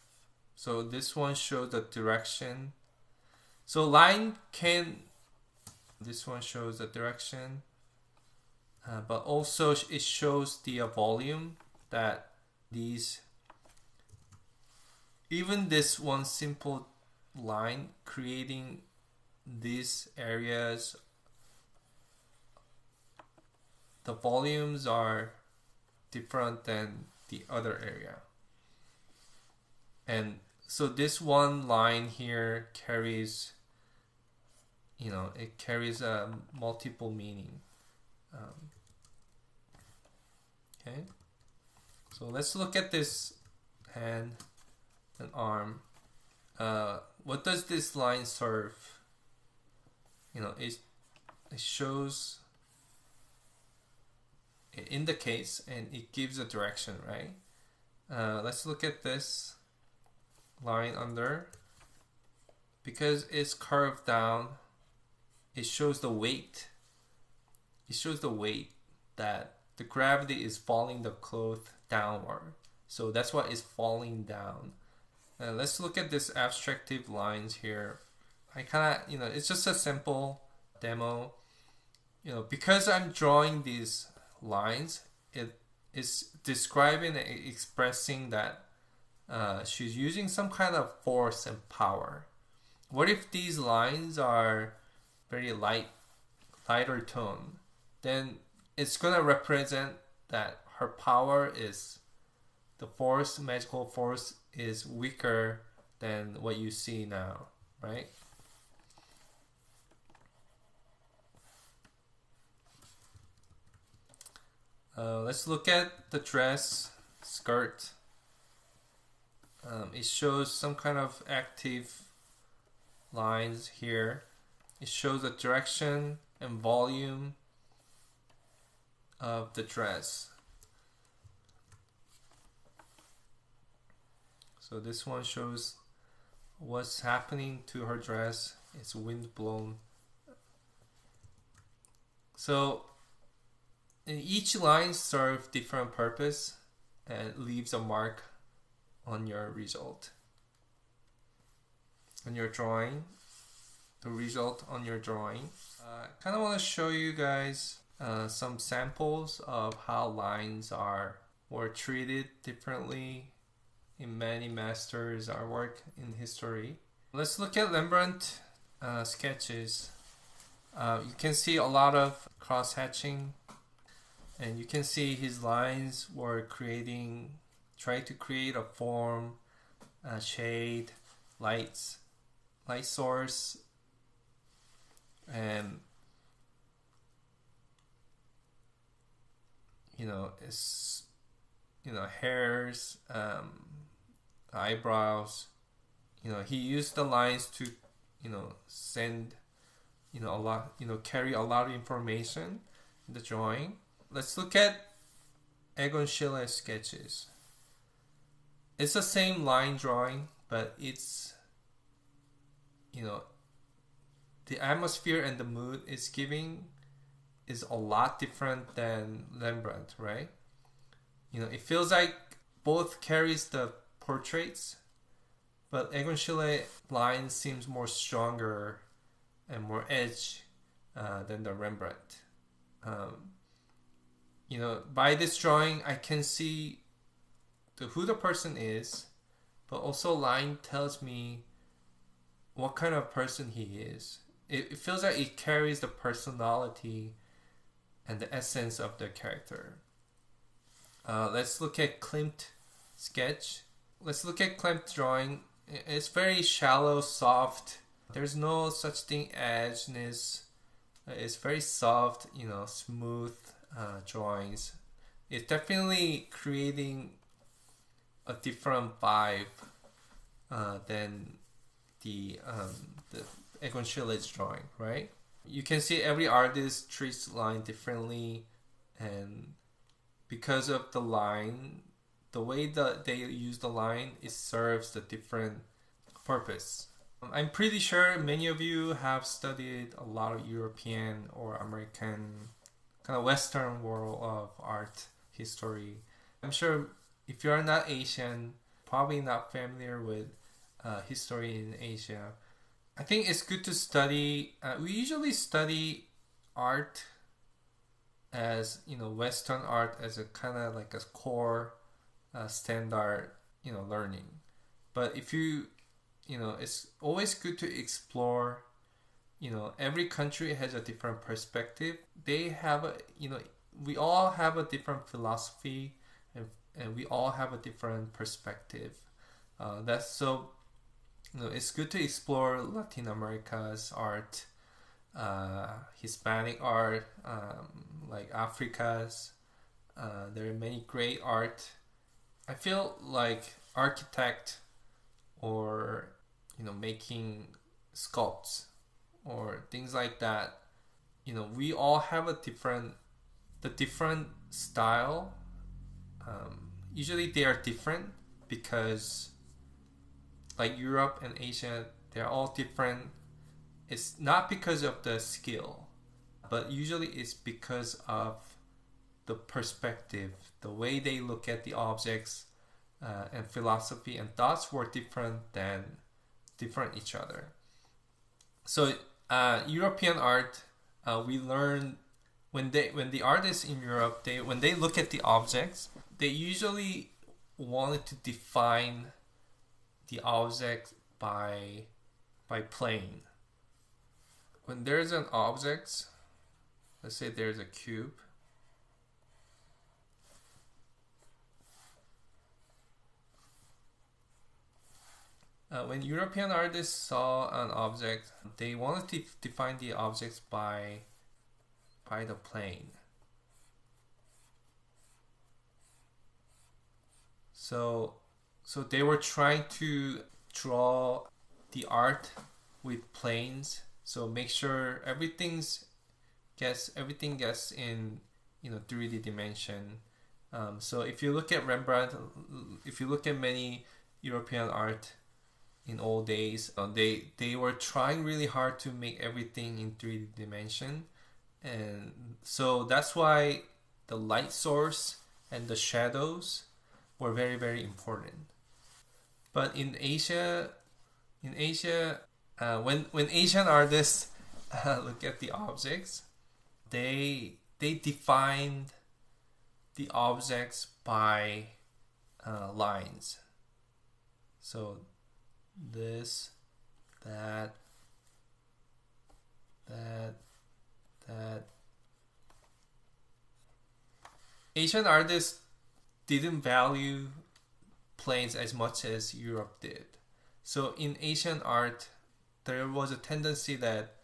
So this one shows the direction. So this one shows the direction, but also it shows the volume that even this one simple line creating these areas, the volumes are different than the other area. And so this one line here carries, it carries a multiple meaning. Okay, so let's look at this hand and arm. What does this line serve? It shows, it indicates, and it gives a direction, right? Let's look at this line under. Because it's curved down, it shows the weight. It shows the weight that the gravity is falling the cloth downward. So that's why it's falling down. Let's look at this abstractive lines here. I kind of, it's just a simple demo. Because I'm drawing these lines, it is describing and expressing that she's using some kind of force and power. What if these lines are very lighter tone? Then it's gonna represent that her power is, the force, magical force, is weaker than what you see now, right? Let's look at the dress, skirt. It shows some kind of active lines here. It shows the direction and volume of the dress. So this one shows what's happening to her dress. It's wind blown. So each line serves different purpose and leaves a mark on your result, on your drawing, the result on your drawing. I kind of want to show you guys some samples of how lines were treated differently in many masters' artwork in history. Let's look at Rembrandt sketches. You can see a lot of cross-hatching, and you can see his lines were trying to create a form, shade, light source, and hairs, eyebrows. He used the lines to send a lot, carry a lot of information in the drawing. Let's look at Egon Schiller's sketches. It's the same line drawing, but it's the atmosphere and the mood it's giving is a lot different than Rembrandt, right? It feels like both carries the portraits, but Egon Schiele line seems more stronger and more edge than the Rembrandt. By this drawing, I can see who the person is, but also line tells me what kind of person he is. It feels like it carries the personality and the essence of the character. Let's look at Klimt sketch. Let's look at Klimt drawing. It's very shallow, soft. There's no such thing as edginess. It's very soft, smooth drawings. It's definitely creating a different vibe than the Egon Schille's drawing, right? You can see every artist treats line differently, and because of the line, the way that they use the line, it serves a different purpose. I'm pretty sure many of you have studied a lot of European or American, kind of Western world of art history. I'm sure if you're not Asian, probably not familiar with history in Asia. I think it's good to study. We usually study art as Western art as a kind of like a core standard learning. But if it's always good to explore. Every country has a different perspective. They have we all have a different philosophy, and we all have a different perspective. That's so. It's good to explore Latin America's art, Hispanic art, like Africa's. There are many great art. I feel like architect or making sculpts or things like that. We all have the different style. Usually they are different because like Europe and Asia, they're all different. It's not because of the skill, but usually it's because of the perspective, the way they look at the objects, and philosophy and thoughts were different each other. So European art, we learn when the artists in Europe, when they look at the objects, they usually wanted to define the object by plane. When there's an object, let's say there's a cube. When European artists saw an object, they wanted to define the objects by the plane. So they were trying to draw the art with planes. So make sure everything gets in 3D dimension. So if you look at Rembrandt, if you look at many European art in old days, they were trying really hard to make everything in 3D dimension, and so that's why the light source and the shadows were very, very important. But in Asia, when Asian artists look at the objects, they defined the objects by lines. So this, that. Asian artists didn't value planes as much as Europe did. So in Asian art, there was a tendency that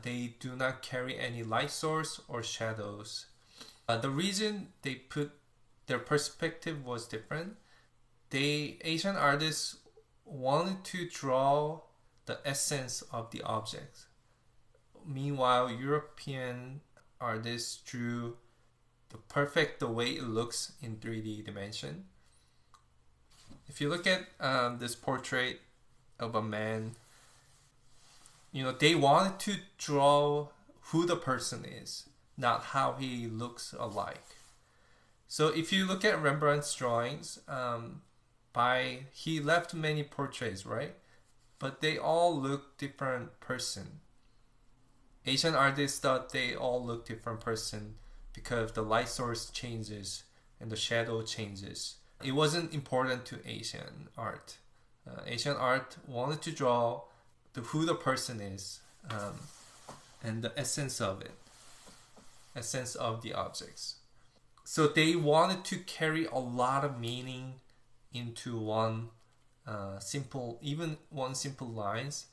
they do not carry any light source or shadows. The reason they put their perspective was different. Asian artists wanted to draw the essence of the object. Meanwhile, European artists drew the way it looks in 3D dimension. If you look at this portrait of a man, they wanted to draw who the person is, not how he looks alike. So if you look at Rembrandt's drawings, he left many portraits, right? But they all look different person. Asian artists thought they all look different person because the light source changes and the shadow changes. It wasn't important to Asian art. Asian art wanted to draw who the person is and the essence of it, essence of the objects. So they wanted to carry a lot of meaning into one simple lines.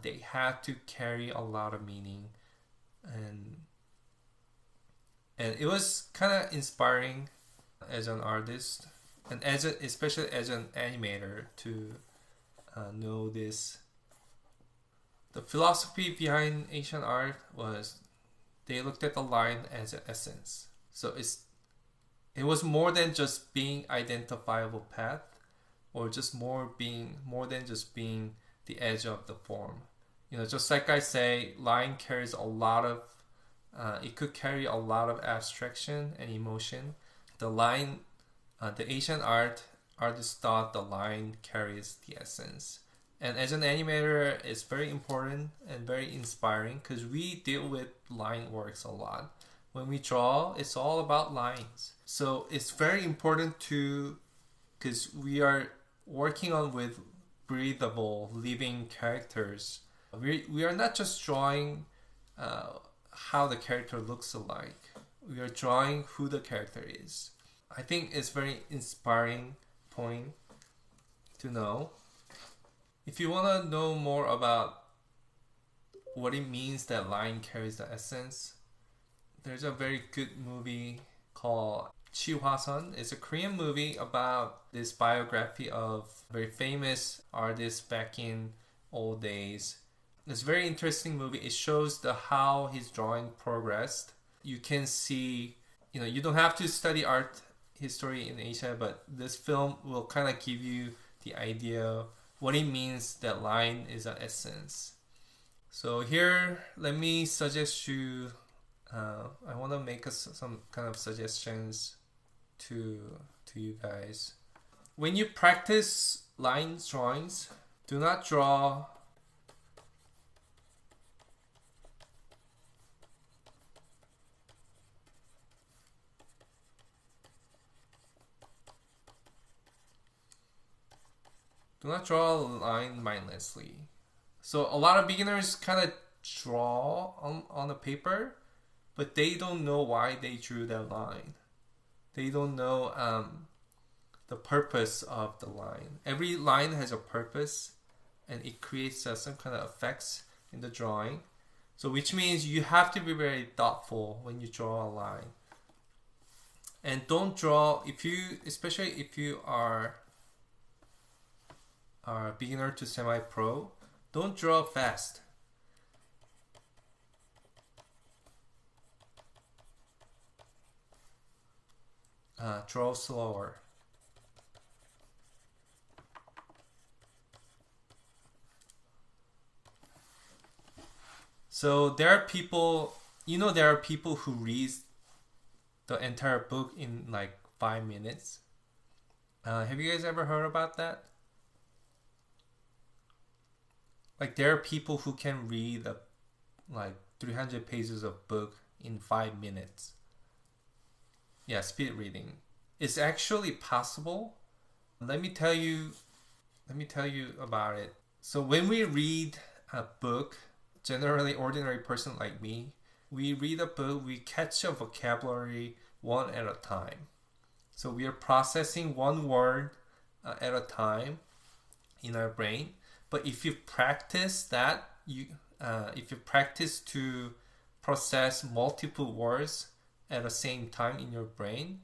They had to carry a lot of meaning, and it was kind of inspiring as an artist and especially as an animator to know this. The philosophy behind Asian art was they looked at the line as an essence. So it was more than just being identifiable path, or just more than just being the edge of the form. Just like I say, line carries a lot of it could carry a lot of abstraction and emotion. The Asian artists thought the line carries the essence. And as an animator, it's very important and very inspiring because we deal with line works a lot. When we draw, it's all about lines. So it's very important because we are working on with breathable, living characters. We are not just drawing how the character looks alike. We are drawing who the character is. I think it's very inspiring point to know. If you want to know more about what it means that line carries the essence, there's a very good movie called Chihwaseon. It's a Korean movie about this biography of a very famous artist back in old days. It's a very interesting movie. It shows how his drawing progressed. You can see, you don't have to study art history in Asia, but this film will kind of give you the idea what it means that line is an essence. So here, let me suggest you, I want to make some kind of suggestions to you guys. When you practice line drawings, do not draw a line mindlessly. So a lot of beginners kind of draw on the paper, but they don't know why they drew that line. They don't know the purpose of the line. Every line has a purpose, and it creates some kind of effects in the drawing. So which means you have to be very thoughtful when you draw a line. And don't draw, especially if you are beginner to semi-pro, don't draw fast. Draw slower. So there are people who read the entire book in like 5 minutes. Have you guys ever heard about that? Like there are people who can read like 300 pages of book in 5 minutes. Yeah, speed reading. It's actually possible. Let me tell you about it. So when we read a book, generally ordinary person like me, we read a book, we catch a vocabulary one at a time. So we are processing one word at a time in our brain. But if you practice that, if you practice to process multiple words at the same time in your brain,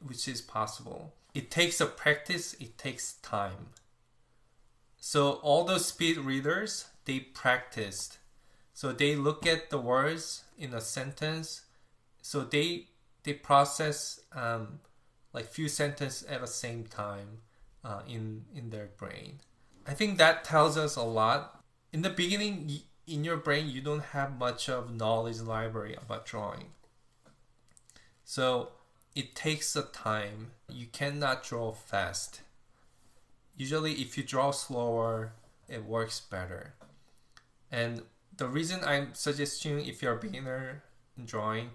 which is possible. It takes a practice, it takes time. So all those speed readers, they practiced. So they look at the words in a sentence. So they process like few sentences at the same time in their brain. I think that tells us a lot. In the beginning, in your brain, you don't have much of knowledge library about drawing. So it takes a time. You cannot draw fast. Usually, if you draw slower, it works better. And the reason I'm suggesting, if you're a beginner in drawing,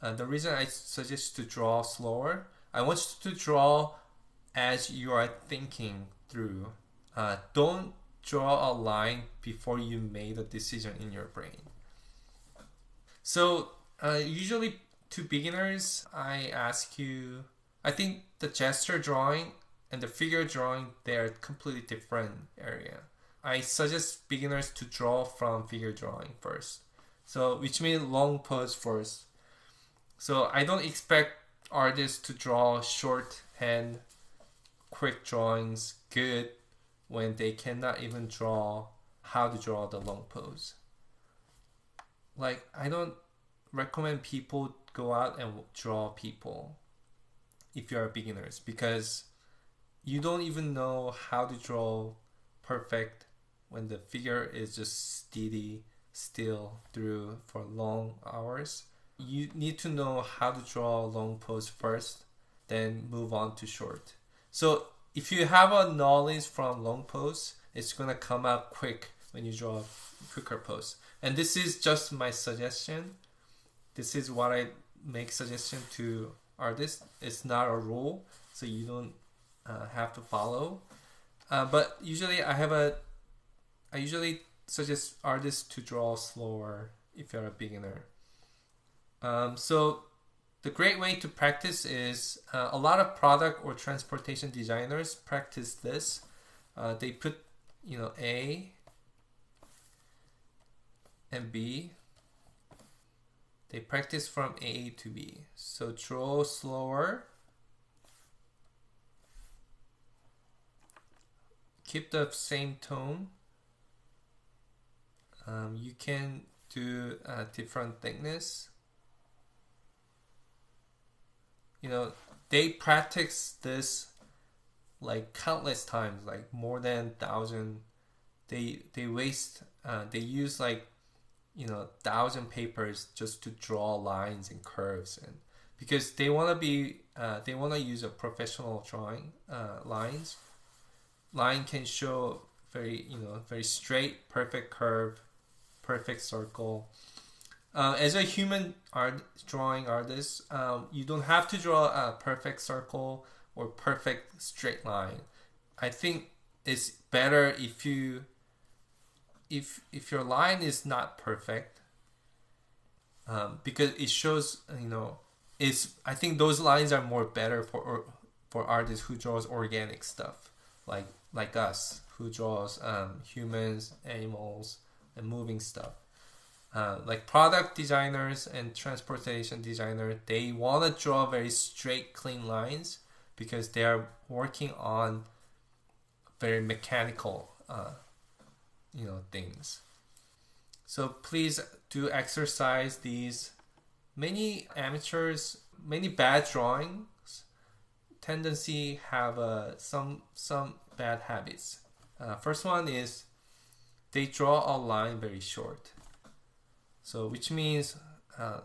the reason I suggest to draw slower, I want you to draw as you are thinking through. Don't draw a line before you made a decision in your brain. So usually to beginners, I ask you, I think the gesture drawing and the figure drawing, they are completely different area. I suggest beginners to draw from figure drawing first. So which means long pose first. So I don't expect artists to draw shorthand, quick drawings good when they cannot even draw how to draw the long pose. Like, I don't recommend people go out and draw people if you are beginners, because you don't even know how to draw perfect when the figure is just steady still through for long hours. You need to know how to draw a long pose first, then move on to short. So if you have a knowledge from long pose, it's gonna come out quick when you draw a quicker pose. And this is just my suggestion. This is what I make suggestion to artists. It's not a rule, so you don't have to follow. But usually I usually suggest artists to draw slower if you're a beginner. So the great way to practice is a lot of product or transportation designers practice this. They put, A and B. They practice from A to B. So draw slower. Keep the same tone. You can do different thickness. They practice this like countless times, like more than 1,000. They waste. They use like 1,000 papers just to draw lines and curves, and because they want to use a professional drawing lines. Line can show very straight, perfect curve, perfect circle. As a human drawing artist, you don't have to draw a perfect circle or perfect straight line. I think it's better if your line is not perfect, because it shows I think those lines are more better for artists who draws organic stuff, like us, who draws humans, animals, and moving stuff. Like product designers and transportation designers, they want to draw very straight, clean lines because they are working on very mechanical things. So please do exercise these. Many amateurs, many bad drawings tendency have some bad habits. First one is they draw a line very short. So which means let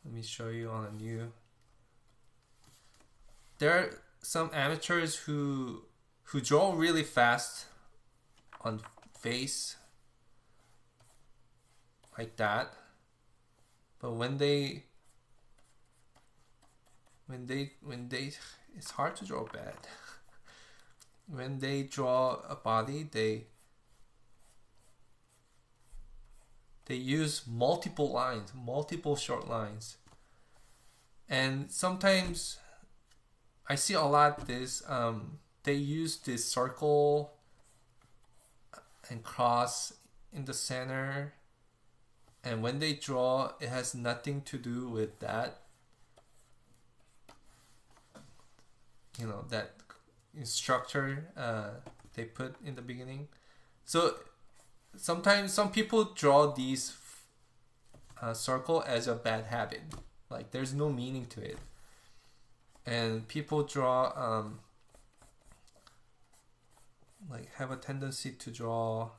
me show you on a new. There are some amateurs who draw really fast on face like that, but when they it's hard to draw bad. When they draw a body, they use multiple lines, multiple short lines, and sometimes I see a lot this. They use this circle and cross in the center, and when they draw, it has nothing to do with that. that structure they put in the beginning. So sometimes some people draw these circle as a bad habit, like there's no meaning to it, and people draw like have a tendency to draw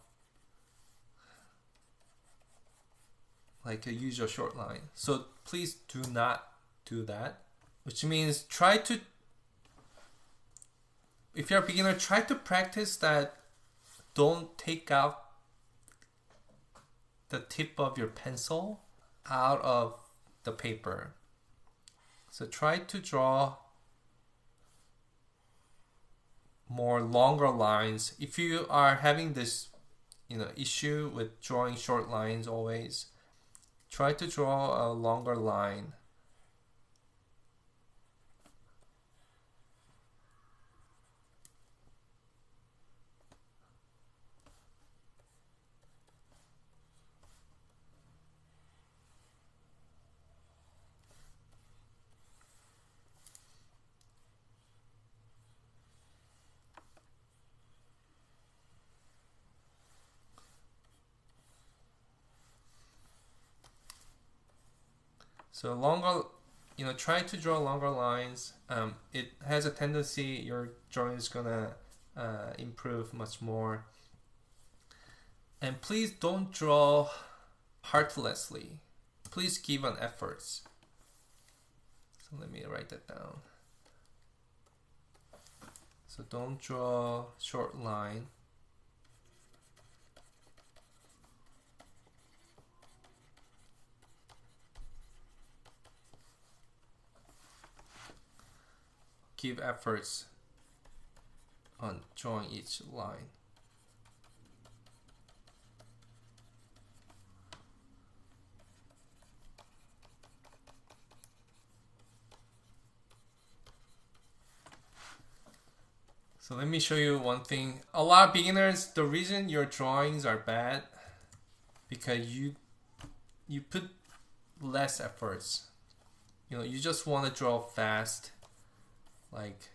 like a usual short line. So please do not do that, which means if you're a beginner, try to practice that. Don't take out the tip of your pencil out of the paper. So try to draw more longer lines. If you are having this issue with drawing short lines always, try to draw a longer line. So longer, try to draw longer lines. It has a tendency your drawing is gonna improve much more. And please don't draw heartlessly. Please give an effort. So let me write that down. So don't draw short line. Give efforts on drawing each line. So let me show you one thing. A lot of beginners, the reason your drawings are bad because you put less efforts. You just want to draw fast, like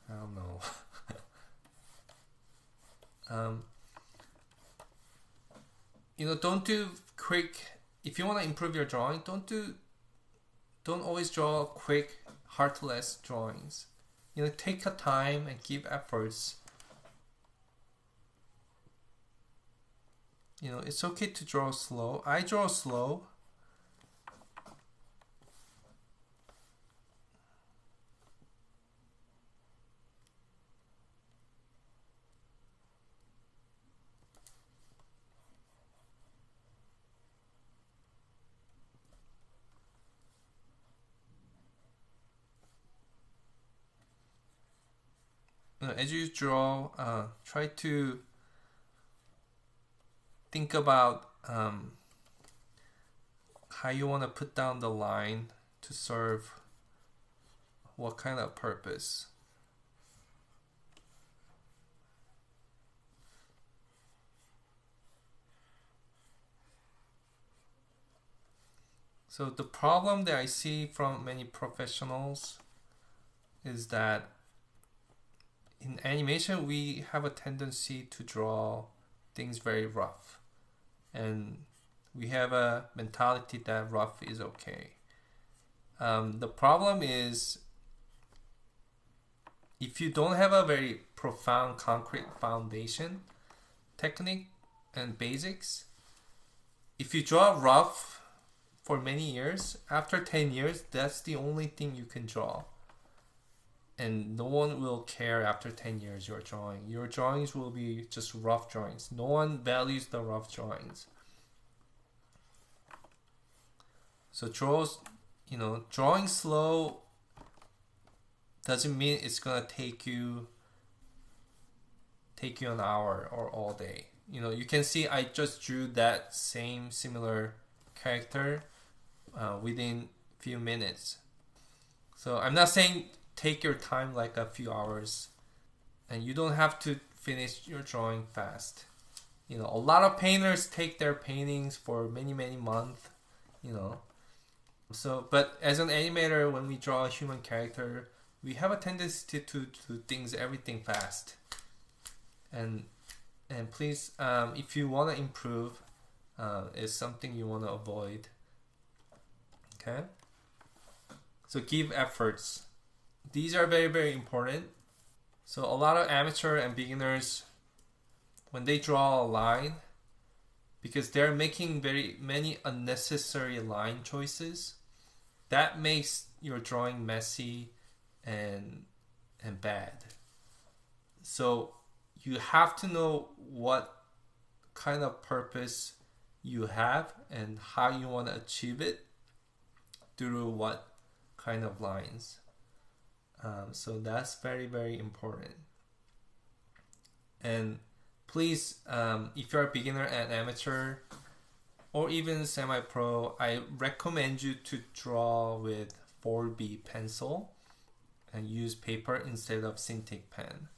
I don't know. Don't do quick. If you want to improve your drawing, don't always draw quick, heartless drawings. Take a time and give efforts. It's okay to draw slow. I draw slow. As you draw, try to think about how you want to put down the line to serve what kind of purpose. So the problem that I see from many professionals is that in animation we have a tendency to draw things very rough, and we have a mentality that rough is okay. The problem is if you don't have a very profound concrete foundation technique and basics, if you draw rough for many years, after 10 years that's the only thing you can draw, and no one will care after 10 years your drawing. Your drawings will be just rough drawings. No one values the rough drawings. So drawing slow doesn't mean it's gonna take you an hour or all day. You can see I just drew that same similar character within few minutes. So I'm not saying take your time like a few hours and you don't have to finish your drawing fast. A lot of painters take their paintings for many months, you know. So, but as an animator, when we draw a human character, we have a tendency to do everything fast. And please, if you want to improve, it's something you want to avoid. Okay. So give efforts. These are very important. So a lot of amateur and beginners, when they draw a line, because they're making very many unnecessary line choices, that makes your drawing messy and bad. So you have to know what kind of purpose you have and how you want to achieve it through what kind of lines. So that's very important. And please, if you're a beginner and amateur or even semi-pro, I recommend you to draw with 4B pencil and use paper instead of Cintiq pen.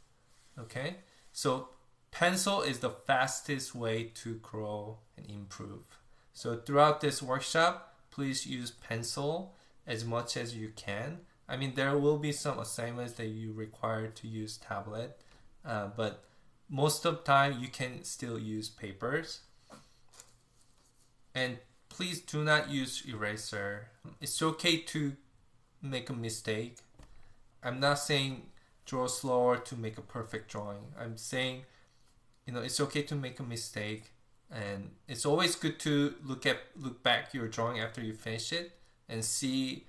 Okay, so pencil is the fastest way to grow and improve. So throughout this workshop, please use pencil as much as you can. I mean, there will be some assignments that you require to use tablet, but most of the time you can still use papers. And please do not use eraser. It's okay to make a mistake. I'm not saying draw slower to make a perfect drawing. I'm saying, it's okay to make a mistake, and it's always good to look back your drawing after you finish it and see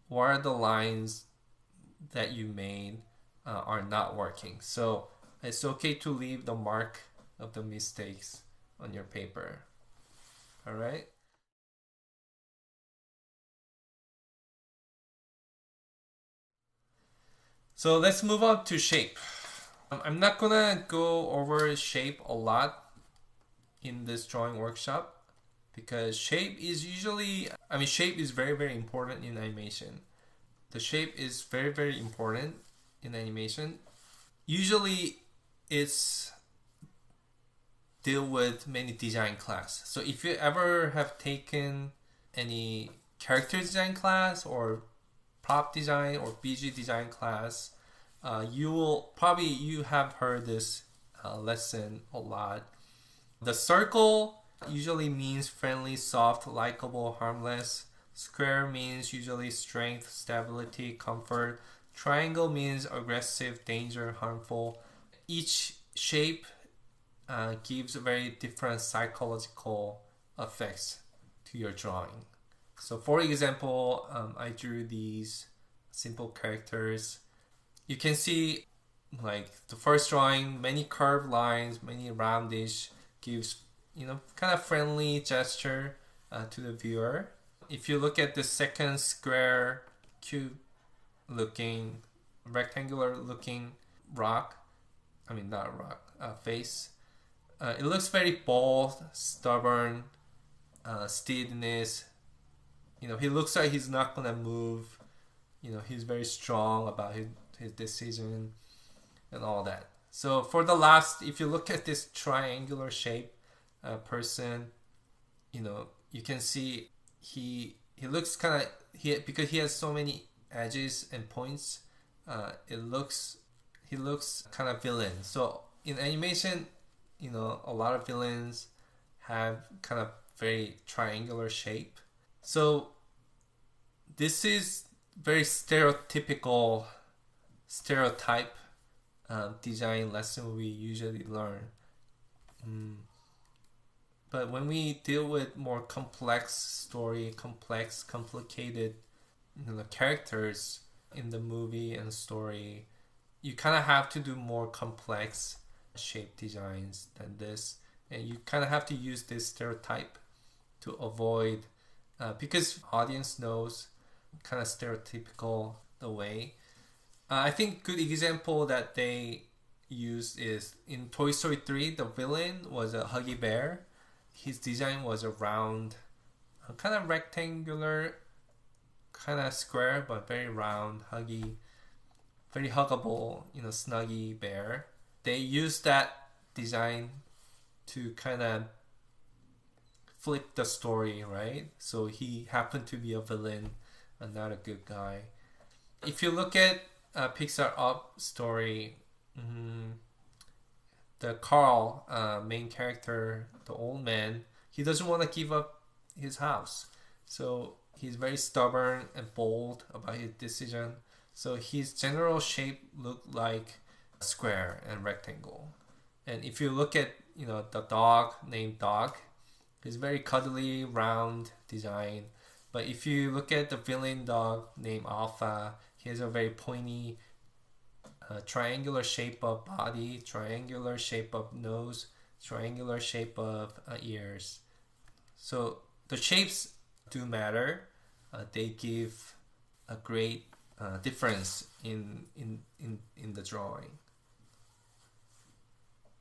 what are the lines that you made are not working. So it's okay to leave the mark of the mistakes on your paper. All right. So let's move on to shape. I'm not gonna go over shape a lot in this drawing workshop because shape is very important in animation. The shape is very important in animation. Usually it's deal with many design class. So if you ever have taken any character design class or prop design or BG design class, you have heard this lesson a lot. The circle usually means friendly, soft, likable, harmless. Square means usually strength, stability, comfort. Triangle means aggressive, danger, harmful. Each shape gives very different psychological effects to your drawing. So for example, I drew these simple characters. You can see like the first drawing, many curved lines, many roundish, gives kind of friendly gesture to the viewer. If you look at the second square, cube looking, rectangular looking face, it looks very bold, stubborn, steadiness. He looks like he's not gonna move. He's very strong about his decision and all that. So for the last, if you look at this triangular shape person, you can see he looks kind of, because he has so many edges and points, he looks kind of villain. So in animation, a lot of villains have kind of very triangular shape. So this is very stereotype design lesson we usually learn. But when we deal with more complex story, complicated characters in the movie and story, you kind of have to do more complex shape designs than this, and you kind of have to use this stereotype to avoid, because audience knows kind of stereotypical the way. I think good example that they used is in Toy Story 3, the villain was a Huggy Bear. His design was a round, kind of rectangular, kind of square, but very round, huggy very huggable, snuggy bear. They use that design to kind of flip the story, right? So he happened to be a villain and not a good guy. If you look at Pixar Up story, the Carl, main character, the old man, he doesn't want to give up his house. So he's very stubborn and bold about his decision. So his general shape looked like a square and rectangle. And if you look at the dog named Dog, he's very cuddly, round design. But if you look at the villain dog named Alpha, he has a very pointy, triangular shape of body, triangular shape of nose, triangular shape of ears. So the shapes do matter. They give a great difference in the drawing.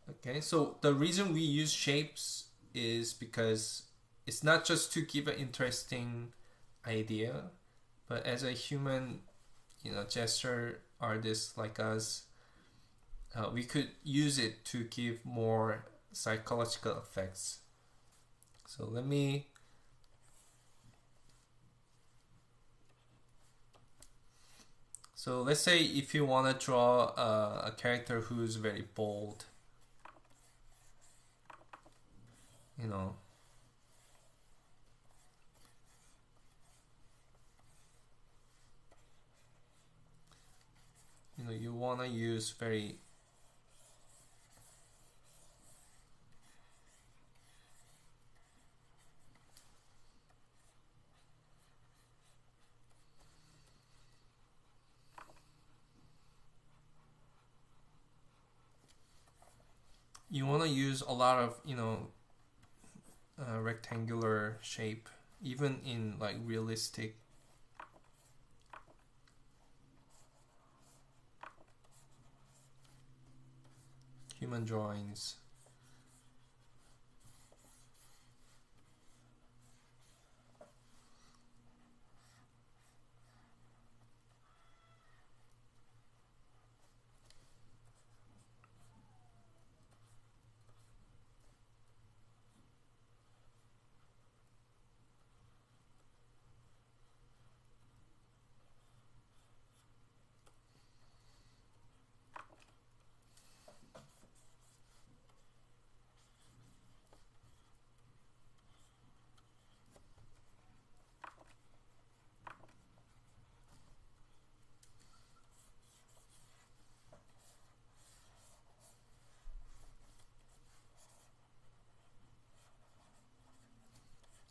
Okay, so the reason we use shapes is because it's not just to give an interesting idea, but as a human, gesture artist like us, we could use it to give more psychological effects. So let's say if you want to draw a character who's very bold, you want to use very a lot of rectangular shape, even in like realistic human drawings.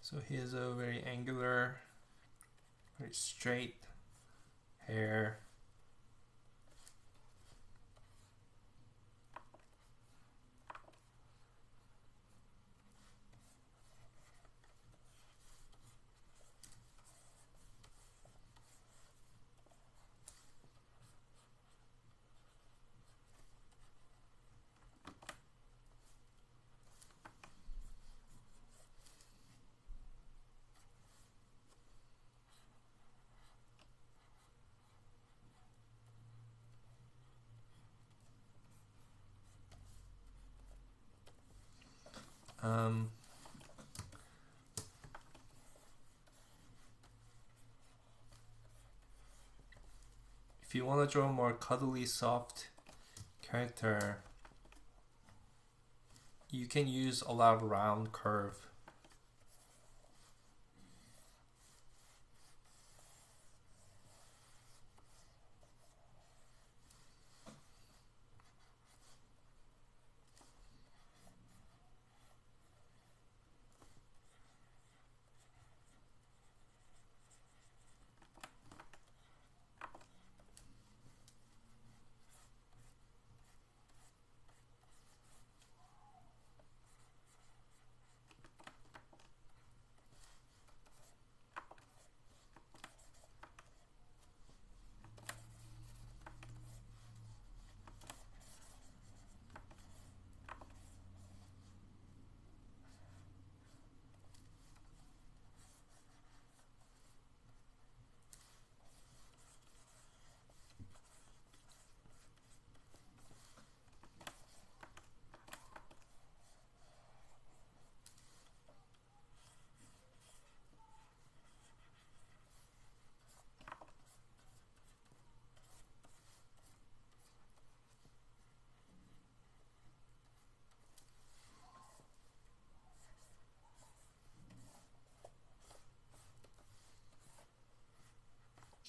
So here's a very angular, very straight hair. If you want to draw a more cuddly, soft character, you can use a lot of round curve.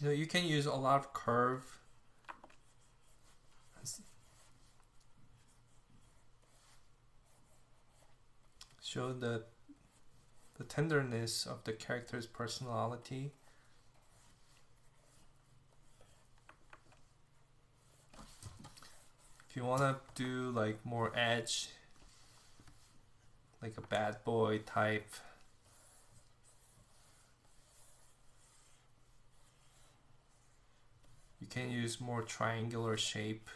You can use a lot of curve. Show the tenderness of the character's personality. If you want to do like more edge, like a bad boy type, you can use more triangular shape.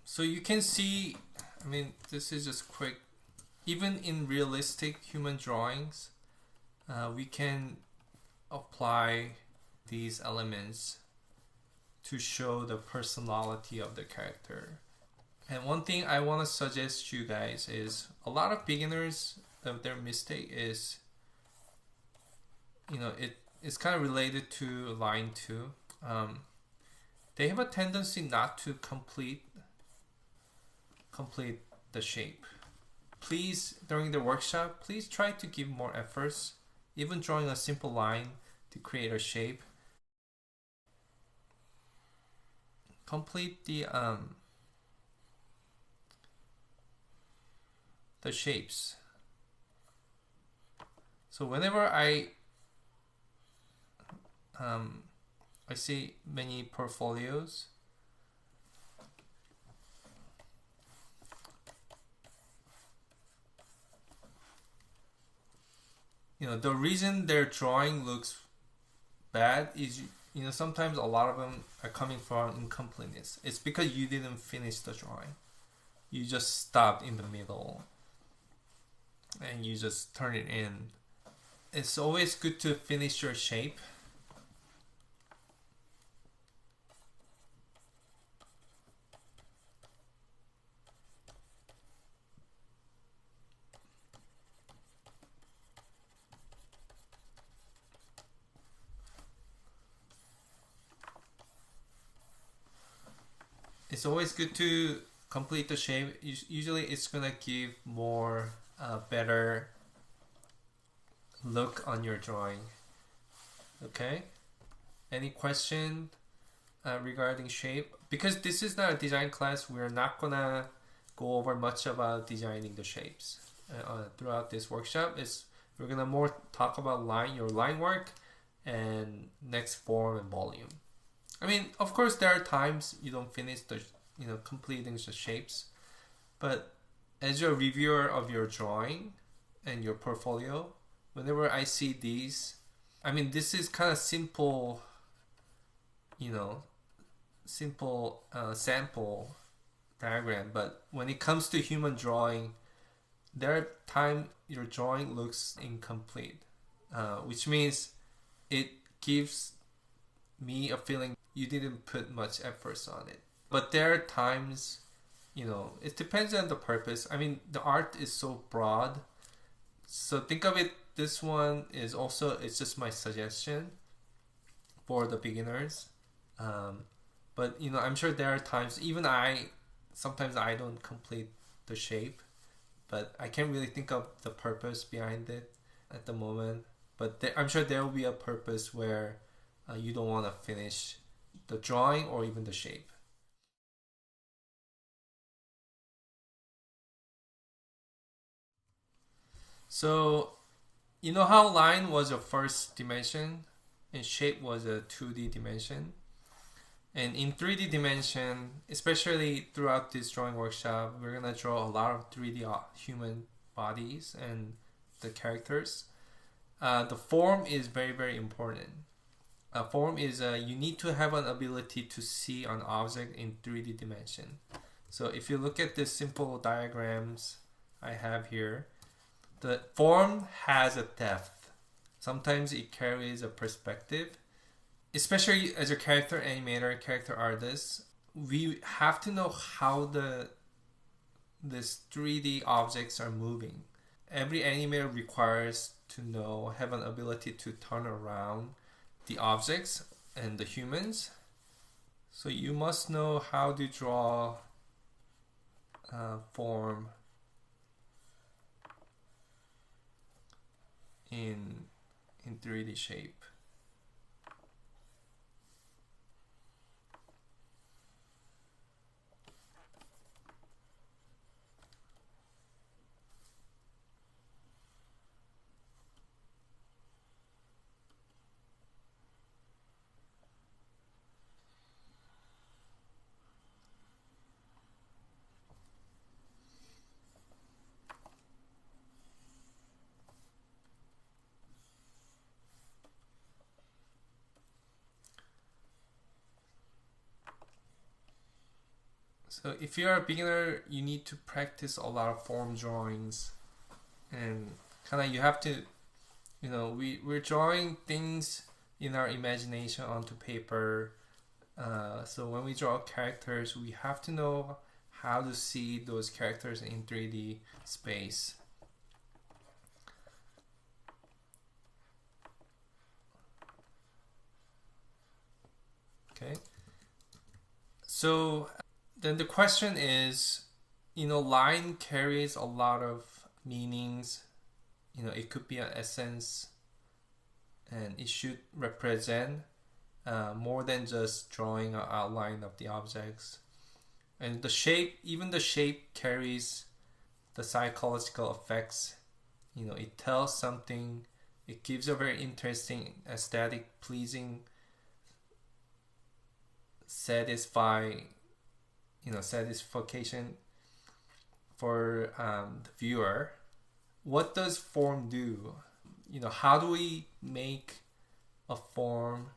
So you can see, I mean, this is just quick. Even in realistic human drawings, we can apply these elements to show the personality of the character. And one thing I want to suggest you guys is a lot of beginners, their mistake is, it's kind of related to line 2. They have a tendency not to complete the shape. Please, during the workshop, please try to give more efforts, even drawing a simple line to create a shape. Complete the shapes. So whenever I see many portfolios, the reason their drawing looks bad is, sometimes a lot of them are coming from incompleteness. It's because you didn't finish the drawing. You just stopped in the middle and you just turn it in. It's always good to finish your shape. It's always good to complete the shape. Usually it's gonna give more better look on your drawing. Okay, any question regarding shape? Because this is not a design class, we're not gonna go over much about designing the shapes throughout this workshop. We're gonna more talk about your line work and next form and volume. I mean, of course, there are times you don't finish completing the shapes, but as a reviewer of your drawing and your portfolio, whenever I see these, I mean, this is kind of simple, sample diagram, but when it comes to human drawing, there are times your drawing looks incomplete, which means it gives me a feeling you didn't put much efforts on it. But there are times, it depends on the purpose. I mean, the art is so broad. So think of it, this one is also, it's just my suggestion for the beginners. But I'm sure there are times, sometimes I don't complete the shape, but I can't really think of the purpose behind it at the moment. But I'm sure there will be a purpose where you don't want to finish the drawing or even the shape. So, you know how line was a first dimension and shape was a 2D dimension? And in 3D dimension, especially throughout this drawing workshop, we're gonna draw a lot of 3D human bodies and the characters. The form is very, very important. Form is you need to have an ability to see an object in 3D dimension. So if you look at the simple diagrams I have here, the form has a depth. Sometimes it carries a perspective. Especially as a character animator, character artist, we have to know how these 3D objects are moving. Every animator requires to have an ability to turn around the objects and the humans. So you must know how to draw form in 3D shape. So if you're a beginner, you need to practice a lot of form drawings, and kind of you have to, we're drawing things in our imagination onto paper. So when we draw characters, we have to know how to see those characters in 3D space. Okay. So then the question is, line carries a lot of meanings. It could be an essence, and it should represent more than just drawing an outline of the objects. And even the shape carries the psychological effects. It tells something. It gives a very interesting, aesthetic, pleasing, satisfaction for the viewer. What does form do? How do we make a form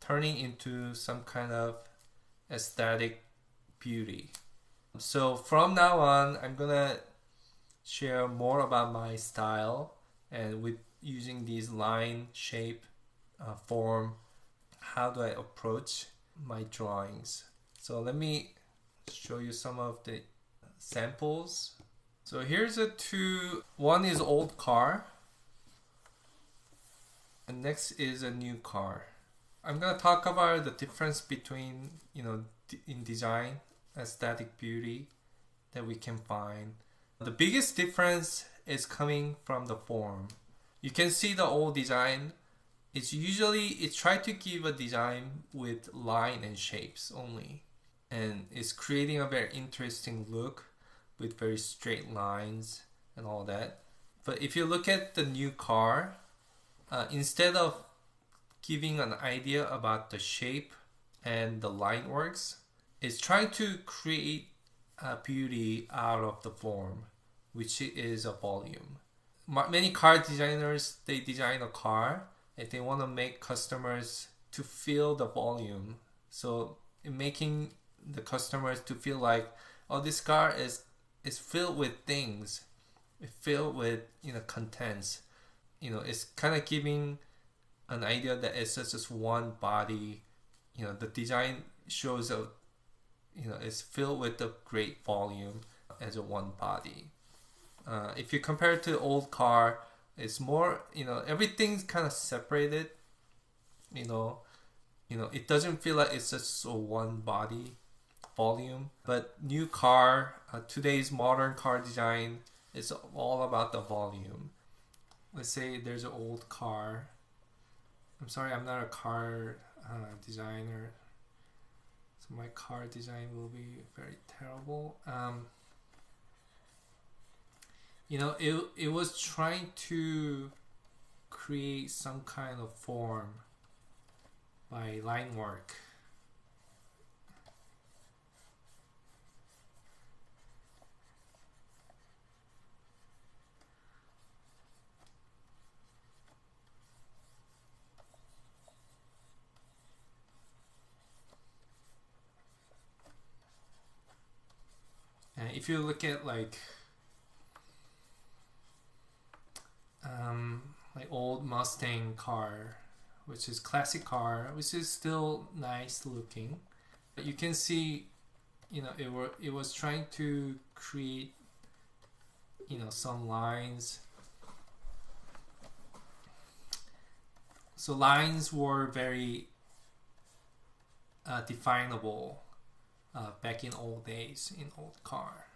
turning into some kind of aesthetic beauty? So from now on, I'm gonna share more about my style, and with using these line, shape, form, how do I approach my drawings. So let me show you some of the samples. So here's one is old car, and next is a new car. I'm gonna talk about the difference between, in design, aesthetic beauty that we can find. The biggest difference is coming from the form. You can see the old design. It's tried to give a design with line and shapes only, and it's creating a very interesting look with very straight lines and all that. But if you look at the new car, instead of giving an idea about the shape and the line works, it's trying to create a beauty out of the form, which is a volume. Many car designers, they design a car and they want to make customers to feel the volume. So in making the customers to feel like, oh, this car is filled with things, it's filled with contents. It's kind of giving an idea that it's just one body, the design shows a, it's filled with a great volume as a one body. If you compare it to the old car, it's more, everything's kind of separated. It doesn't feel like it's just a one body volume. But new car, today's modern car design is all about the volume. Let's say there's an old car. I'm sorry, I'm not a car designer, so my car design will be very terrible. It was trying to create some kind of form by line work. And if you look at like old Mustang car, which is classic car, which is still nice looking, but you can see, it was trying to create, some lines. So lines were very definable back in old days in old car.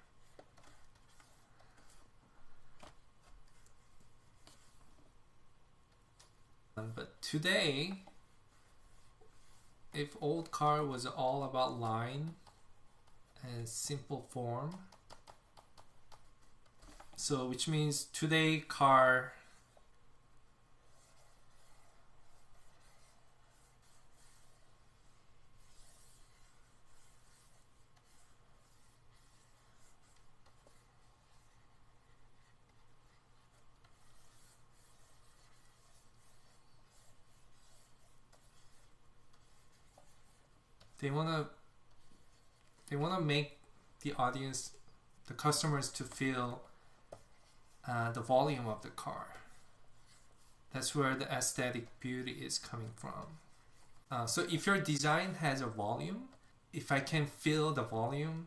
But today, if old car was all about line and simple form, so which means today car they want to make the audience, the customers, to feel the volume of the car. That's where the aesthetic beauty is coming from. So if your design has a volume, if I can feel the volume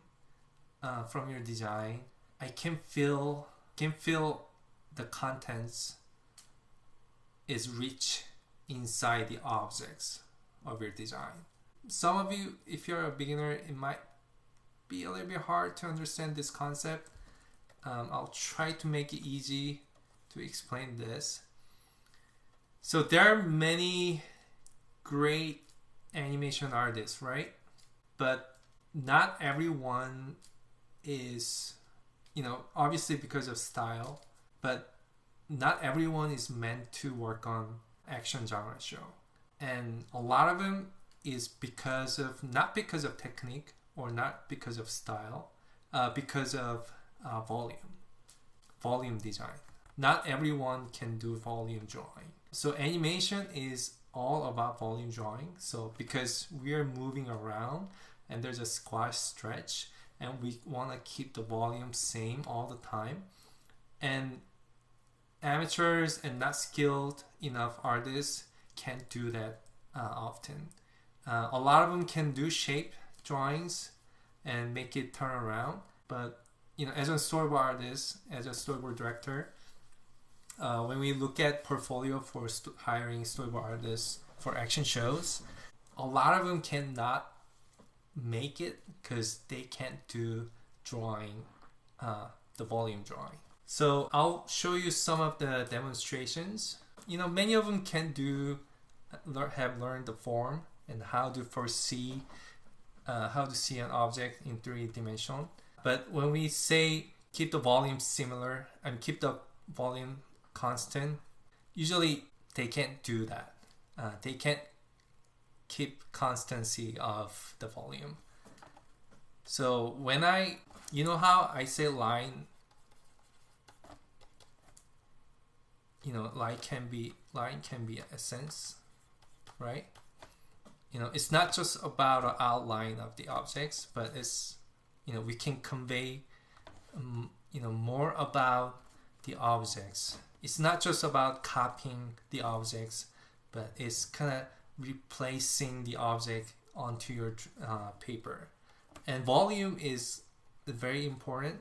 from your design, I can feel the contents is rich inside the objects of your design. Some of you, if you're a beginner, it might be a little bit hard to understand this concept. I'll try to make it easy to explain this. So there are many great animation artists, right? But not everyone is, obviously because of style, but not everyone is meant to work on action genre show. And a lot of them is not because of technique or not because of style, because of volume design. Not everyone can do volume drawing. So animation is all about volume drawing. So because we are moving around and there's a squash stretch and we want to keep the volume same all the time, and amateurs and not skilled enough artists can't do that often. A lot of them can do shape drawings and make it turn around, but as a storyboard artist, as a storyboard director, when we look at portfolio for hiring storyboard artists for action shows, a lot of them cannot make it because they can't do drawing, the volume drawing. So I'll show you some of the demonstrations. Many of them can have learned the form and how to foresee, how to see an object in 3 dimension. But when we say keep the volume similar and keep the volume constant, usually they can't do that. They can't keep constancy of the volume. So when how I say line, line can be essence, right? It's not just about an outline of the objects, but it's, we can convey, more about the objects. It's not just about copying the objects, but it's kind of replacing the object onto your paper. And volume is very important.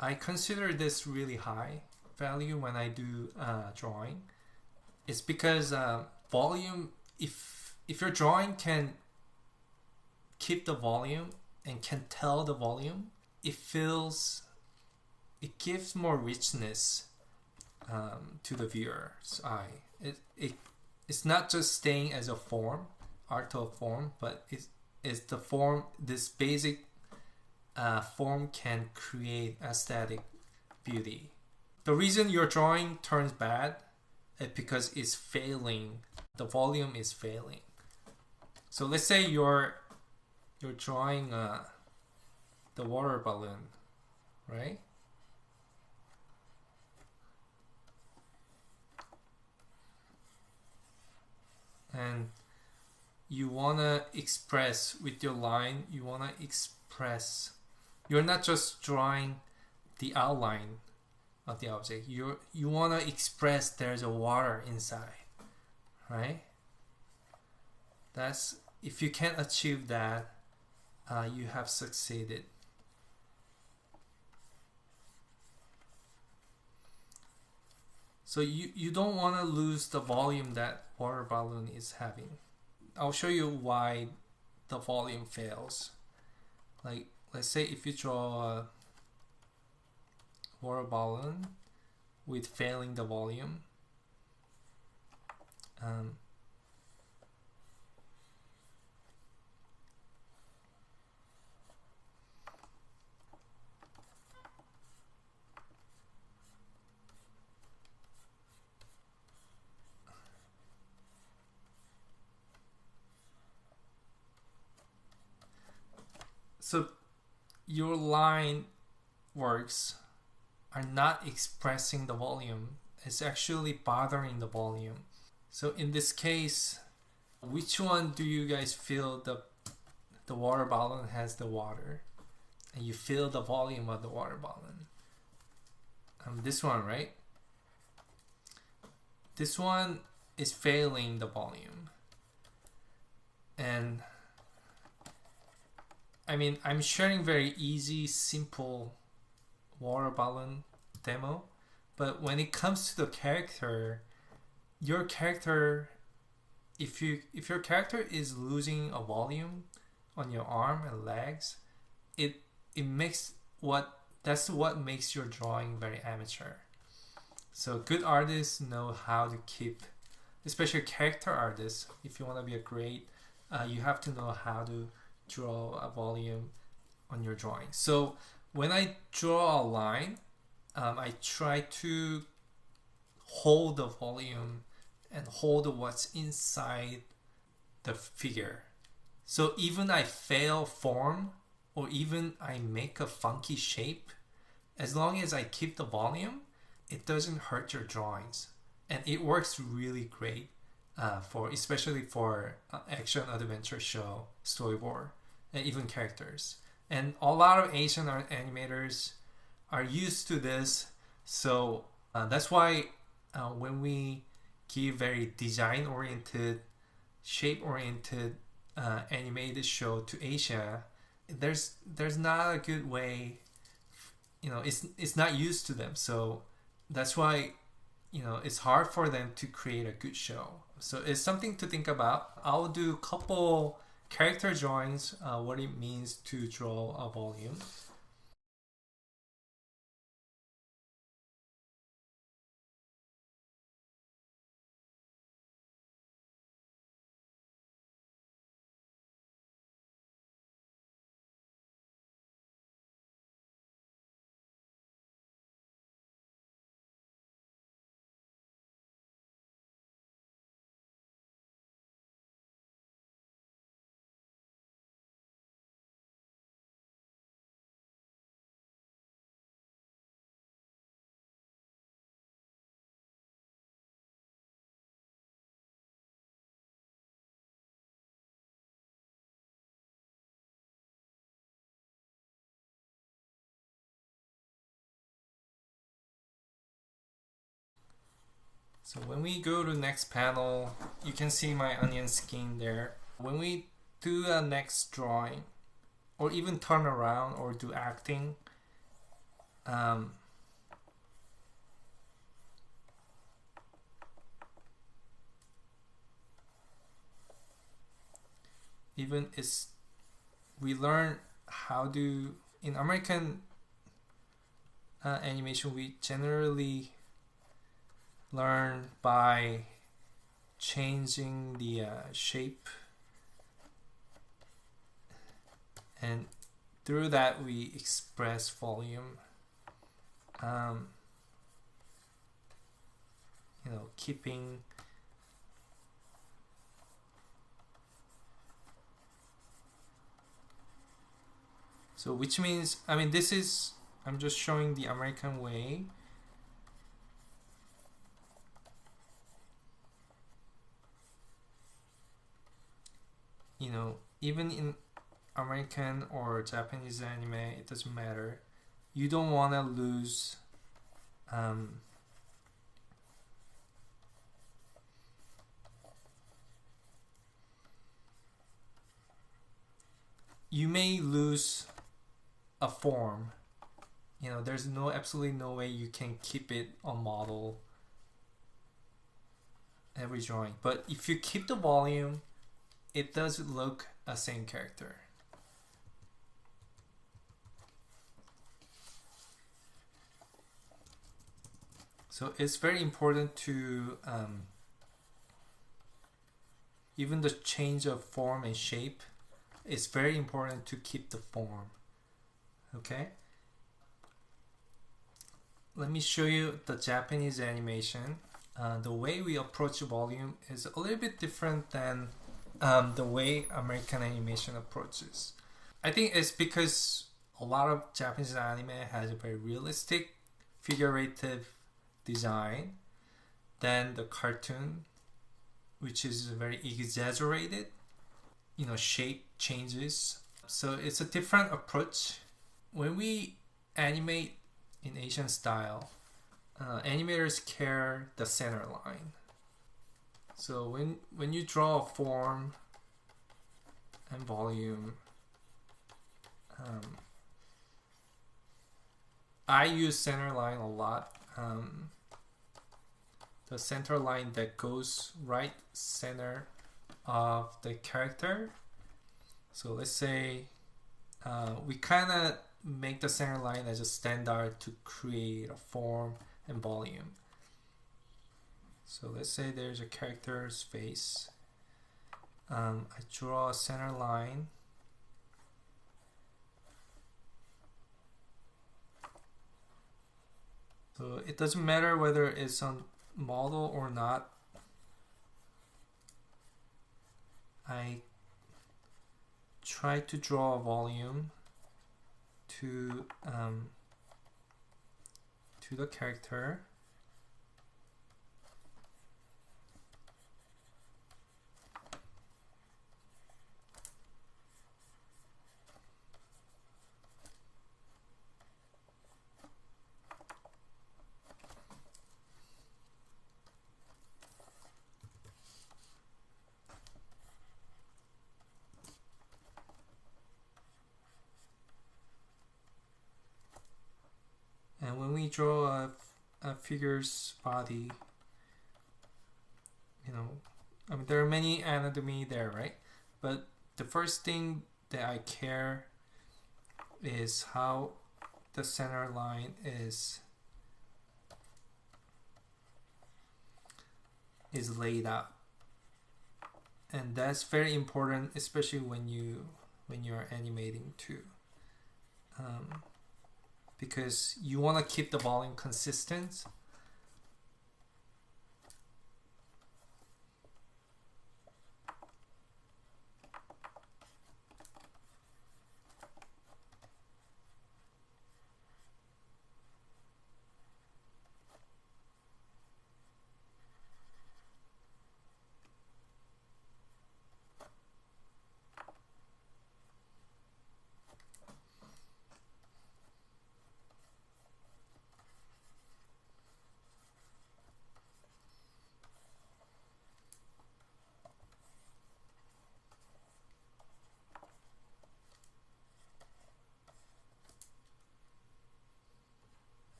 I consider this really high value when I do drawing. It's because volume, if your drawing can keep the volume and can tell the volume, it gives more richness to the viewer's eye. It's not just staying as a form, art of form, but it's the form. This basic form can create aesthetic beauty. The reason your drawing turns bad is because it's failing. The volume is failing. So let's say you're drawing the water balloon, right? And you want to express with your line, you want to express, you're not just drawing the outline of the object, you want to express there's a water inside, right? That's, if you can't achieve that, you have succeeded. So you don't want to lose the volume that water balloon is having. I'll show you why the volume fails. Like, let's say if you draw a water balloon with failing the volume, so your line works are not expressing the volume. It's actually bothering the volume. So in this case, which one do you guys feel the water balloon has the water, and you feel the volume of the water balloon? This one, right? This one is failing the volume. And I mean, I'm sharing very easy, simple water balloon demo, but when it comes to the character, your character, if your character is losing a volume on your arm and legs, it makes that's what makes your drawing very amateur. So good artists know how to keep, especially character artists, if you want to be a great, you have to know how to draw a volume on your drawing. So when I draw a line, I try to hold the volume and hold what's inside the figure. So even I fail form, or even I make a funky shape, as long as I keep the volume, it doesn't hurt your drawings. And it works really great especially for action adventure show, storyboard, and even characters. And a lot of Asian art animators are used to this. So that's why when we give very design-oriented, shape-oriented animated show to Asia, there's not a good way, it's not used to them. So that's why it's hard for them to create a good show. So it's something to think about. I'll do a couple character drawings, what it means to draw a volume. So when we go to next panel, you can see my onion skin there. When we do a next drawing, or even turn around or do acting, even is we learn how to, in American animation, we generally learn by changing the shape, and through that we express volume, keeping so, which means, this is, I'm just showing the American way. Even in American or Japanese anime, it doesn't matter. You don't want to lose you may lose a form. There's absolutely no way you can keep it on model every drawing. But if you keep the volume, it does look a same character. So it's very important to even the change of form and shape, it's very important to keep the form. Okay, let me show you the Japanese animation. The way we approach volume is a little bit different than the way American animation approaches. I think it's because a lot of Japanese anime has a very realistic, figurative design than the cartoon, which is very exaggerated, shape changes. So it's a different approach. When we animate in Asian style, animators care the center line. So when you draw a form and volume, I use center line a lot. The center line that goes right center of the character. So let's say we kind of make the center line as a standard to create a form and volume. So let's say there's a character's face. I draw a center line. So it doesn't matter whether it's on model or not. I try to draw a volume to the character. And when we draw a figure's body, there are many anatomy there, right? But the first thing that I care is how the center line is laid out, and that's very important, especially when you're animating too. Because you want to keep the volume consistent.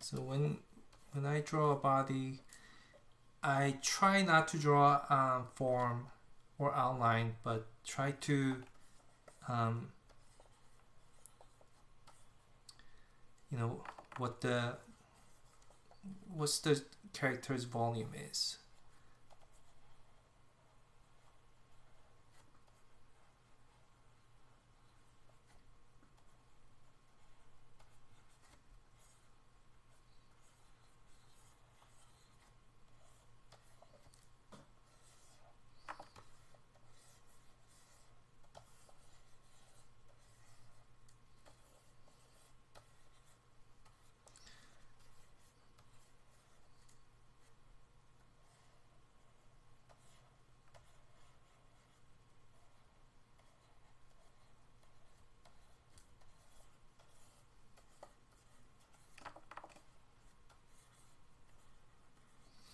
So when I draw a body, I try not to draw form or outline, but try to you know what's the character's volume is.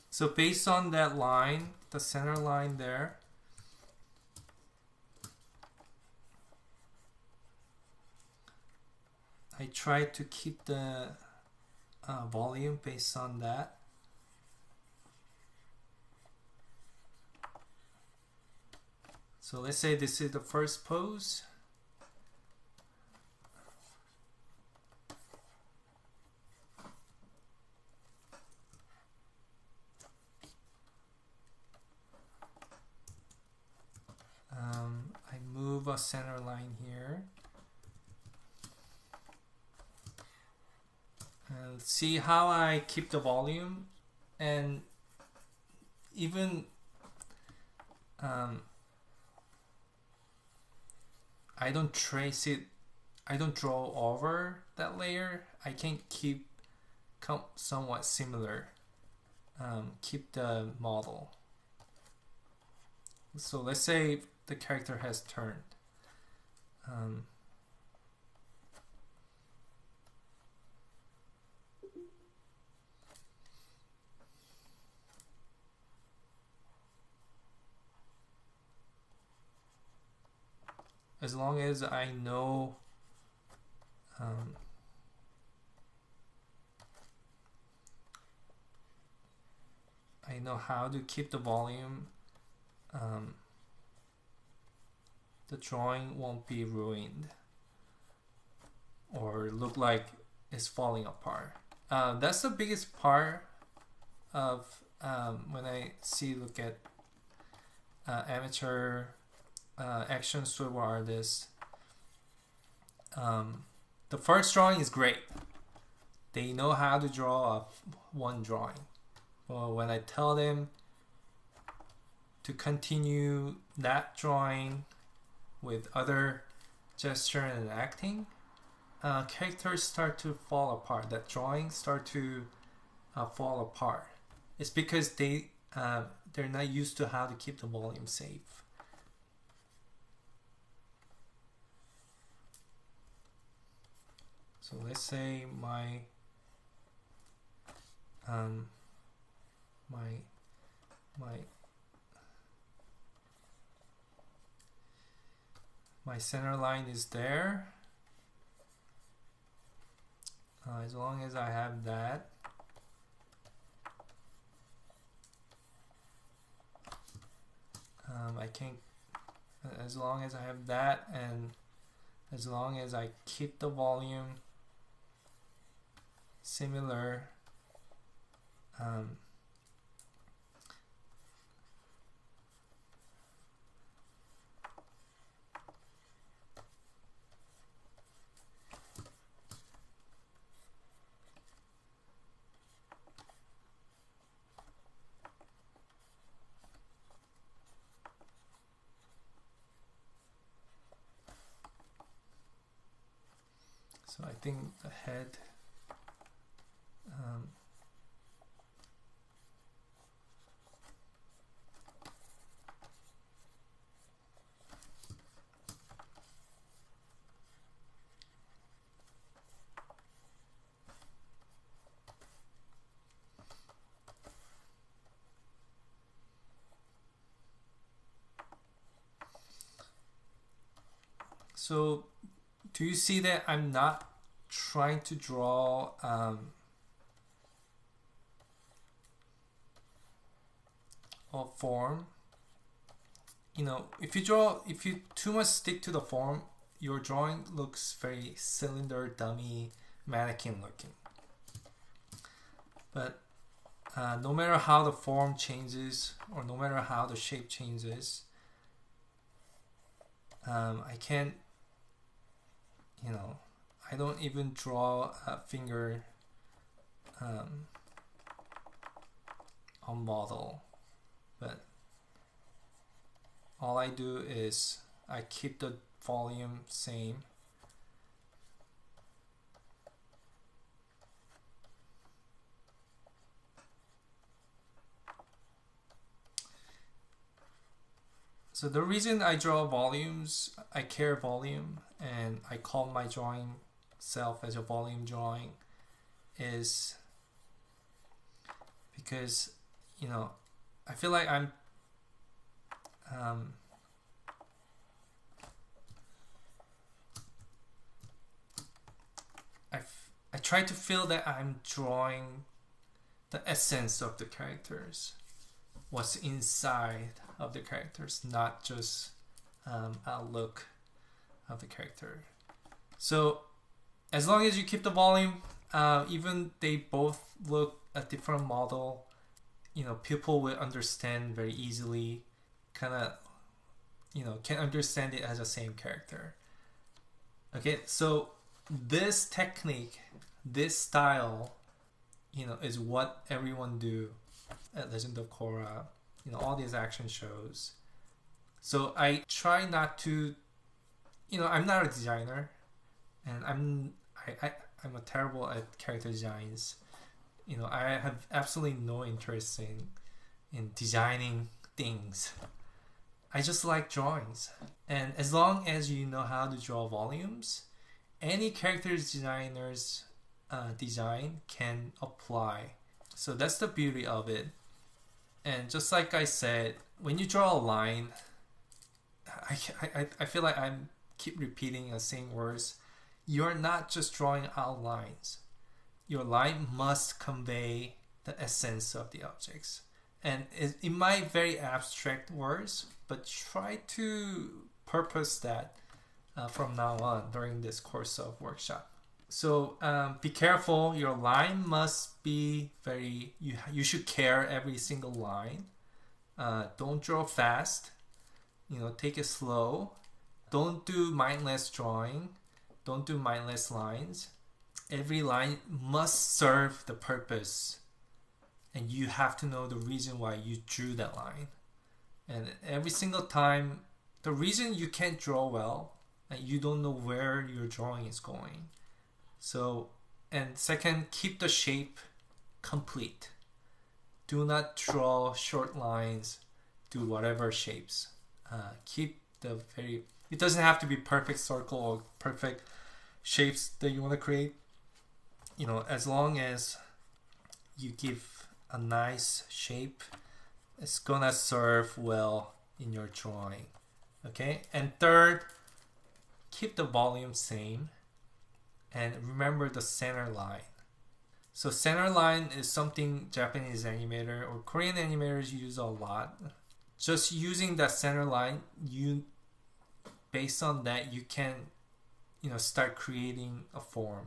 So based on that line, the center line there, I try to keep the volume based on that. So let's say this is the first pose. I move a center line here. And see how I keep the volume, and even I don't trace it, I don't draw over that layer. I can keep somewhat similar, keep the model. So let's say the character has turned. As long as I know how to keep the volume, the drawing won't be ruined or look like it's falling apart. That's the biggest part of when I look at amateur action storyboard artists. The first drawing is great. They know how to draw one drawing. But when I tell them to continue that drawing with other gesture and acting, characters start to fall apart. That drawing start to fall apart. It's because they're not used to how to keep the volume safe. So let's say my center line is there. As long as I have that, I can, as long as I have that, and as long as I keep the volume similar, so I think the head, so do you see that I'm not trying to draw a form, if you too much stick to the form, your drawing looks very cylinder, dummy, mannequin looking. But no matter how the form changes, or no matter how the shape changes, I can't, I don't even draw a finger on model, but all I do is I keep the volume same. So the reason I draw volumes, I care volume, and I call my drawing self as a volume drawing, is because I feel like I try to feel that I'm drawing the essence of the characters, what's inside of the characters, not just a look of the character. So as long as you keep the volume, even they both look a different model, people will understand very easily, kind of, can understand it as the same character. Okay, so this technique, this style, is what everyone do at Legend of Korra, all these action shows. So I try not to, I'm not a designer, and I'm a terrible at character designs. I have absolutely no interest in designing things. I just like drawings. And as long as you know how to draw volumes, any character designer's design can apply. So that's the beauty of it. And just like I said, when you draw a line, I feel like I'm keep repeating the same words. You're not just drawing out lines. Your line must convey the essence of the objects. And it might very abstract words, but try to purpose that from now on during this course of workshop. So be careful. Your line must be very, you should care every single line. Don't draw fast. Take it slow. Don't do mindless drawing. Don't do mindless lines. Every line must serve the purpose, and you have to know the reason why you drew that line. And every single time, the reason you can't draw well, and you don't know where your drawing is going. So, and second, keep the shape complete. Do not draw short lines. Do whatever shapes. Keep the it doesn't have to be perfect circle or perfect shapes that you want to create. As long as you give a nice shape, it's gonna serve well in your drawing. Okay, and third, keep the volume same, and remember the center line. So center line is something Japanese animator or Korean animators use a lot. Just using that center line, based on that, you can start creating a form.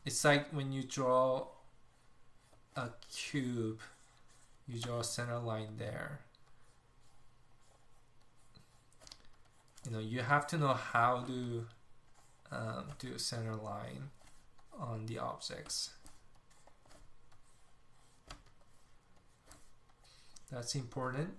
It's like when you draw a cube, you draw a center line there. You have to know how to do a center line on the objects. That's important.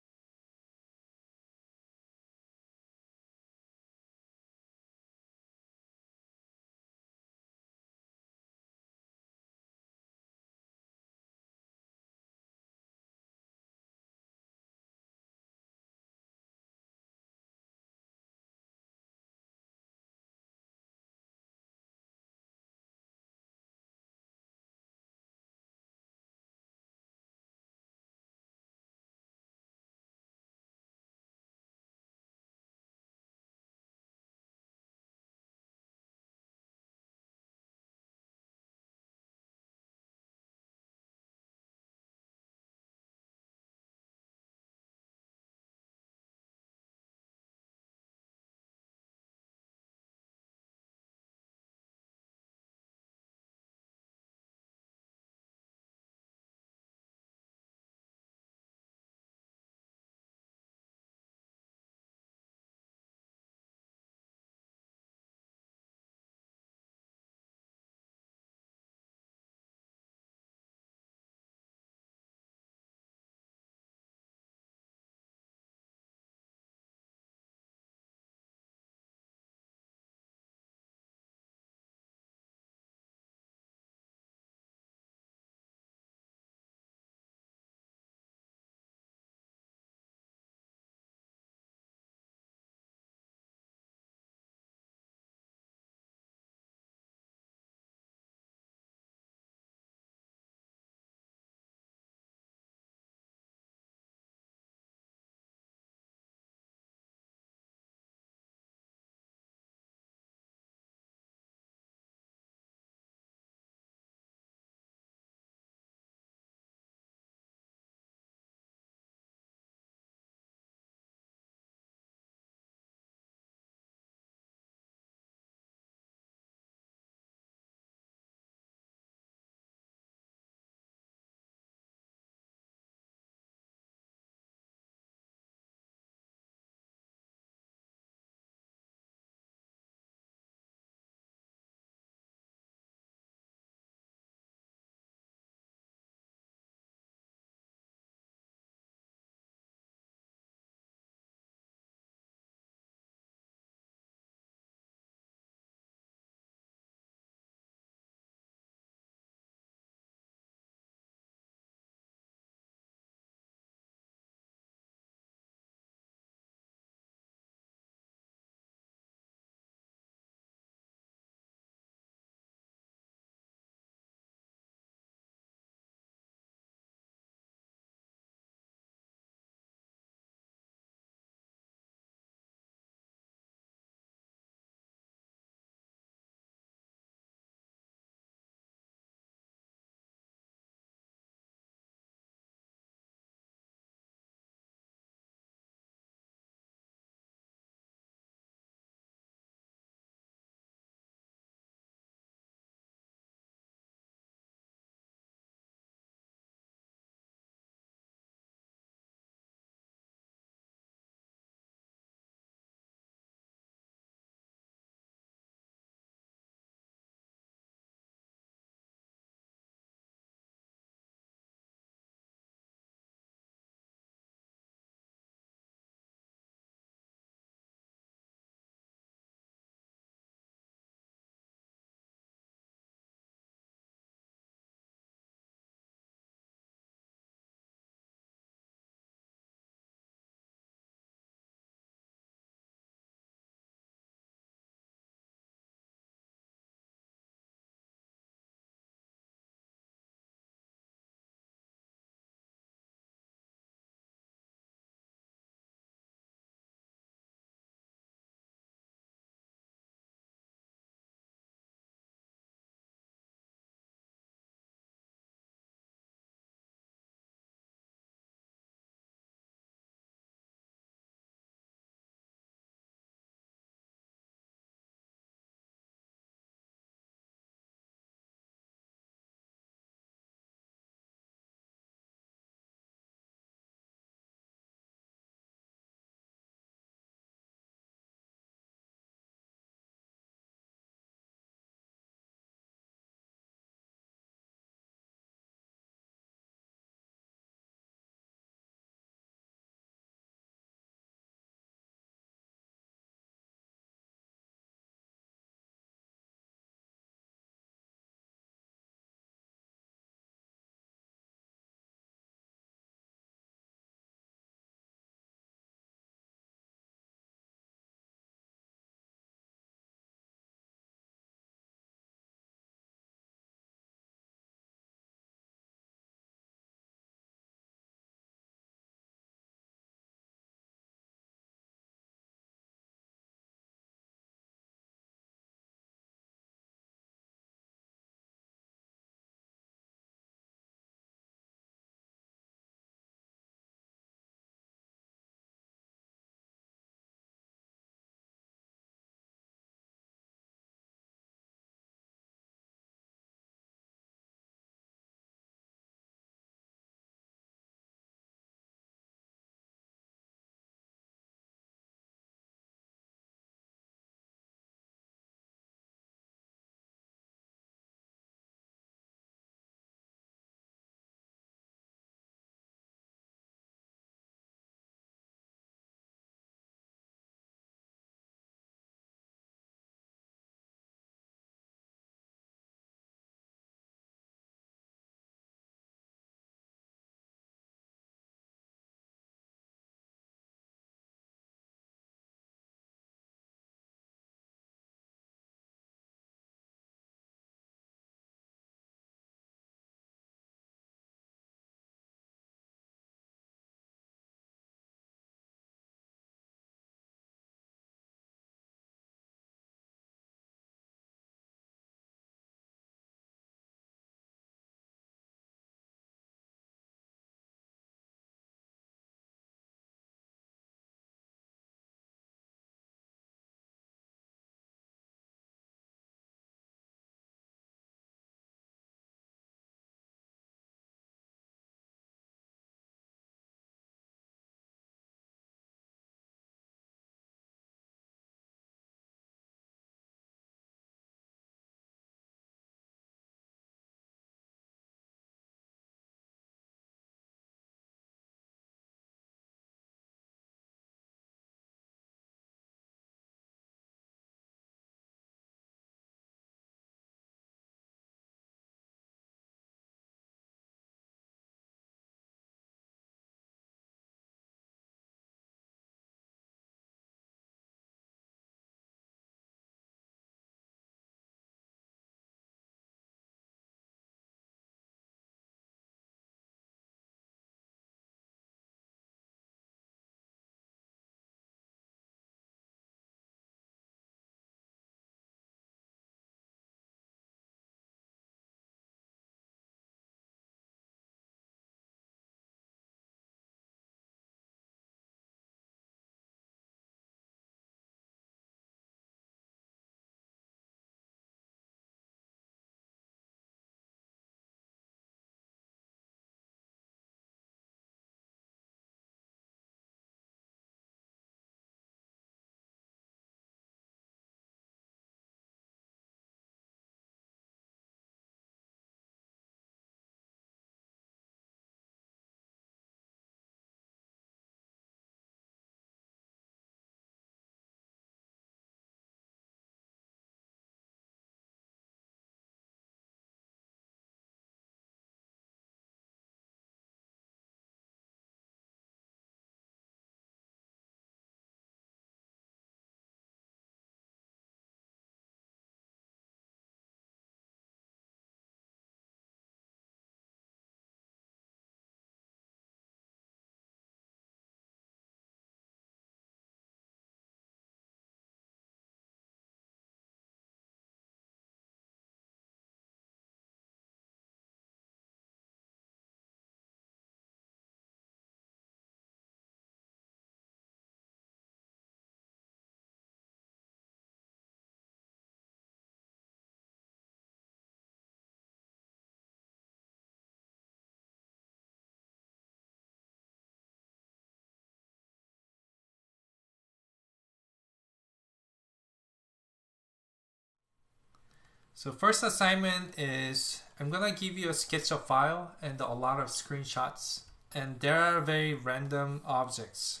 So first assignment is I'm gonna give you a SketchUp file and a lot of screenshots, and there are very random objects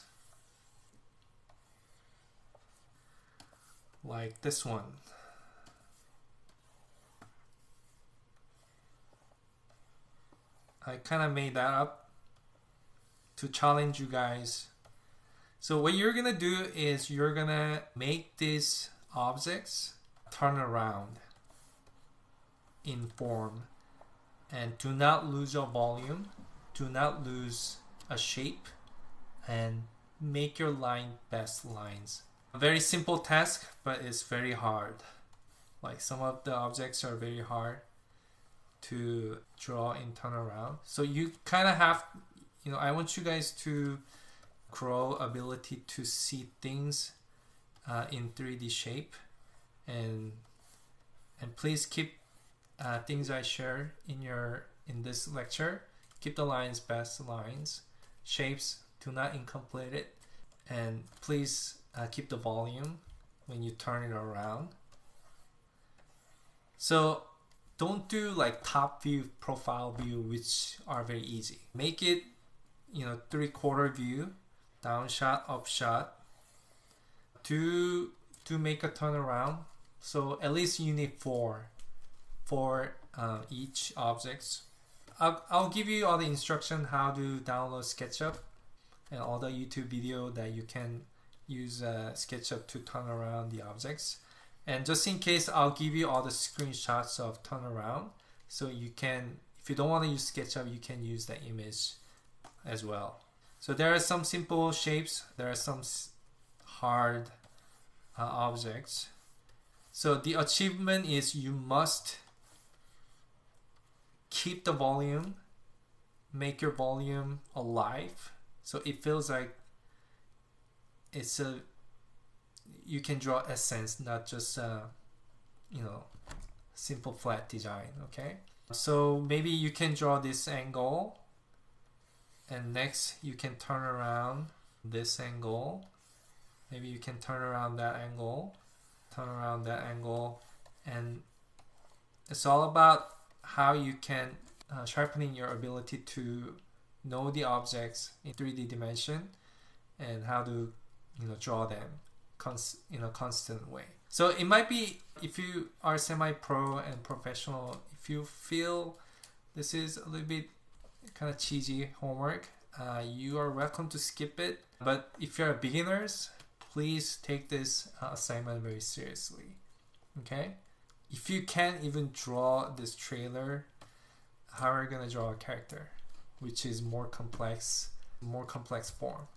like this one. I kind of made that up to challenge you guys. So what you're gonna do is you're gonna make these objects turn around in form, and do not lose your volume, do not lose a shape, and make your line best lines. A very simple task, but it's very hard. Like some of the objects are very hard to draw and turn around. So you kind of have, I want you guys to grow ability to see things in 3D shape, and please keep things I share in this lecture. Keep the lines best lines, shapes do not incomplete it, and please keep the volume when you turn it around. So don't do like top view, profile view, which are very easy. Make it 3/4 view, down shot, up shot, to make a turnaround. So at least you need four for each objects. I'll give you all the instruction how to download SketchUp and all the YouTube video that you can use SketchUp to turn around the objects. And just in case, I'll give you all the screenshots of turnaround, so you can, if you don't want to use SketchUp, you can use the image as well. So there are some simple shapes, there are some hard objects. So the achievement is you must keep the volume, make your volume alive, so it feels like you can draw essence, not just simple flat design. Okay, so maybe you can draw this angle, and next you can turn around this angle, maybe you can turn around that angle, and it's all about how you can sharpening your ability to know the objects in 3D dimension and how to draw them in a constant way. So it might be, if you are semi-pro and professional, if you feel this is a little bit kind of cheesy homework, you are welcome to skip it. But if you're beginners, please take this assignment very seriously. Okay? If you can't even draw this trailer, how are you gonna draw a character, which is more complex form?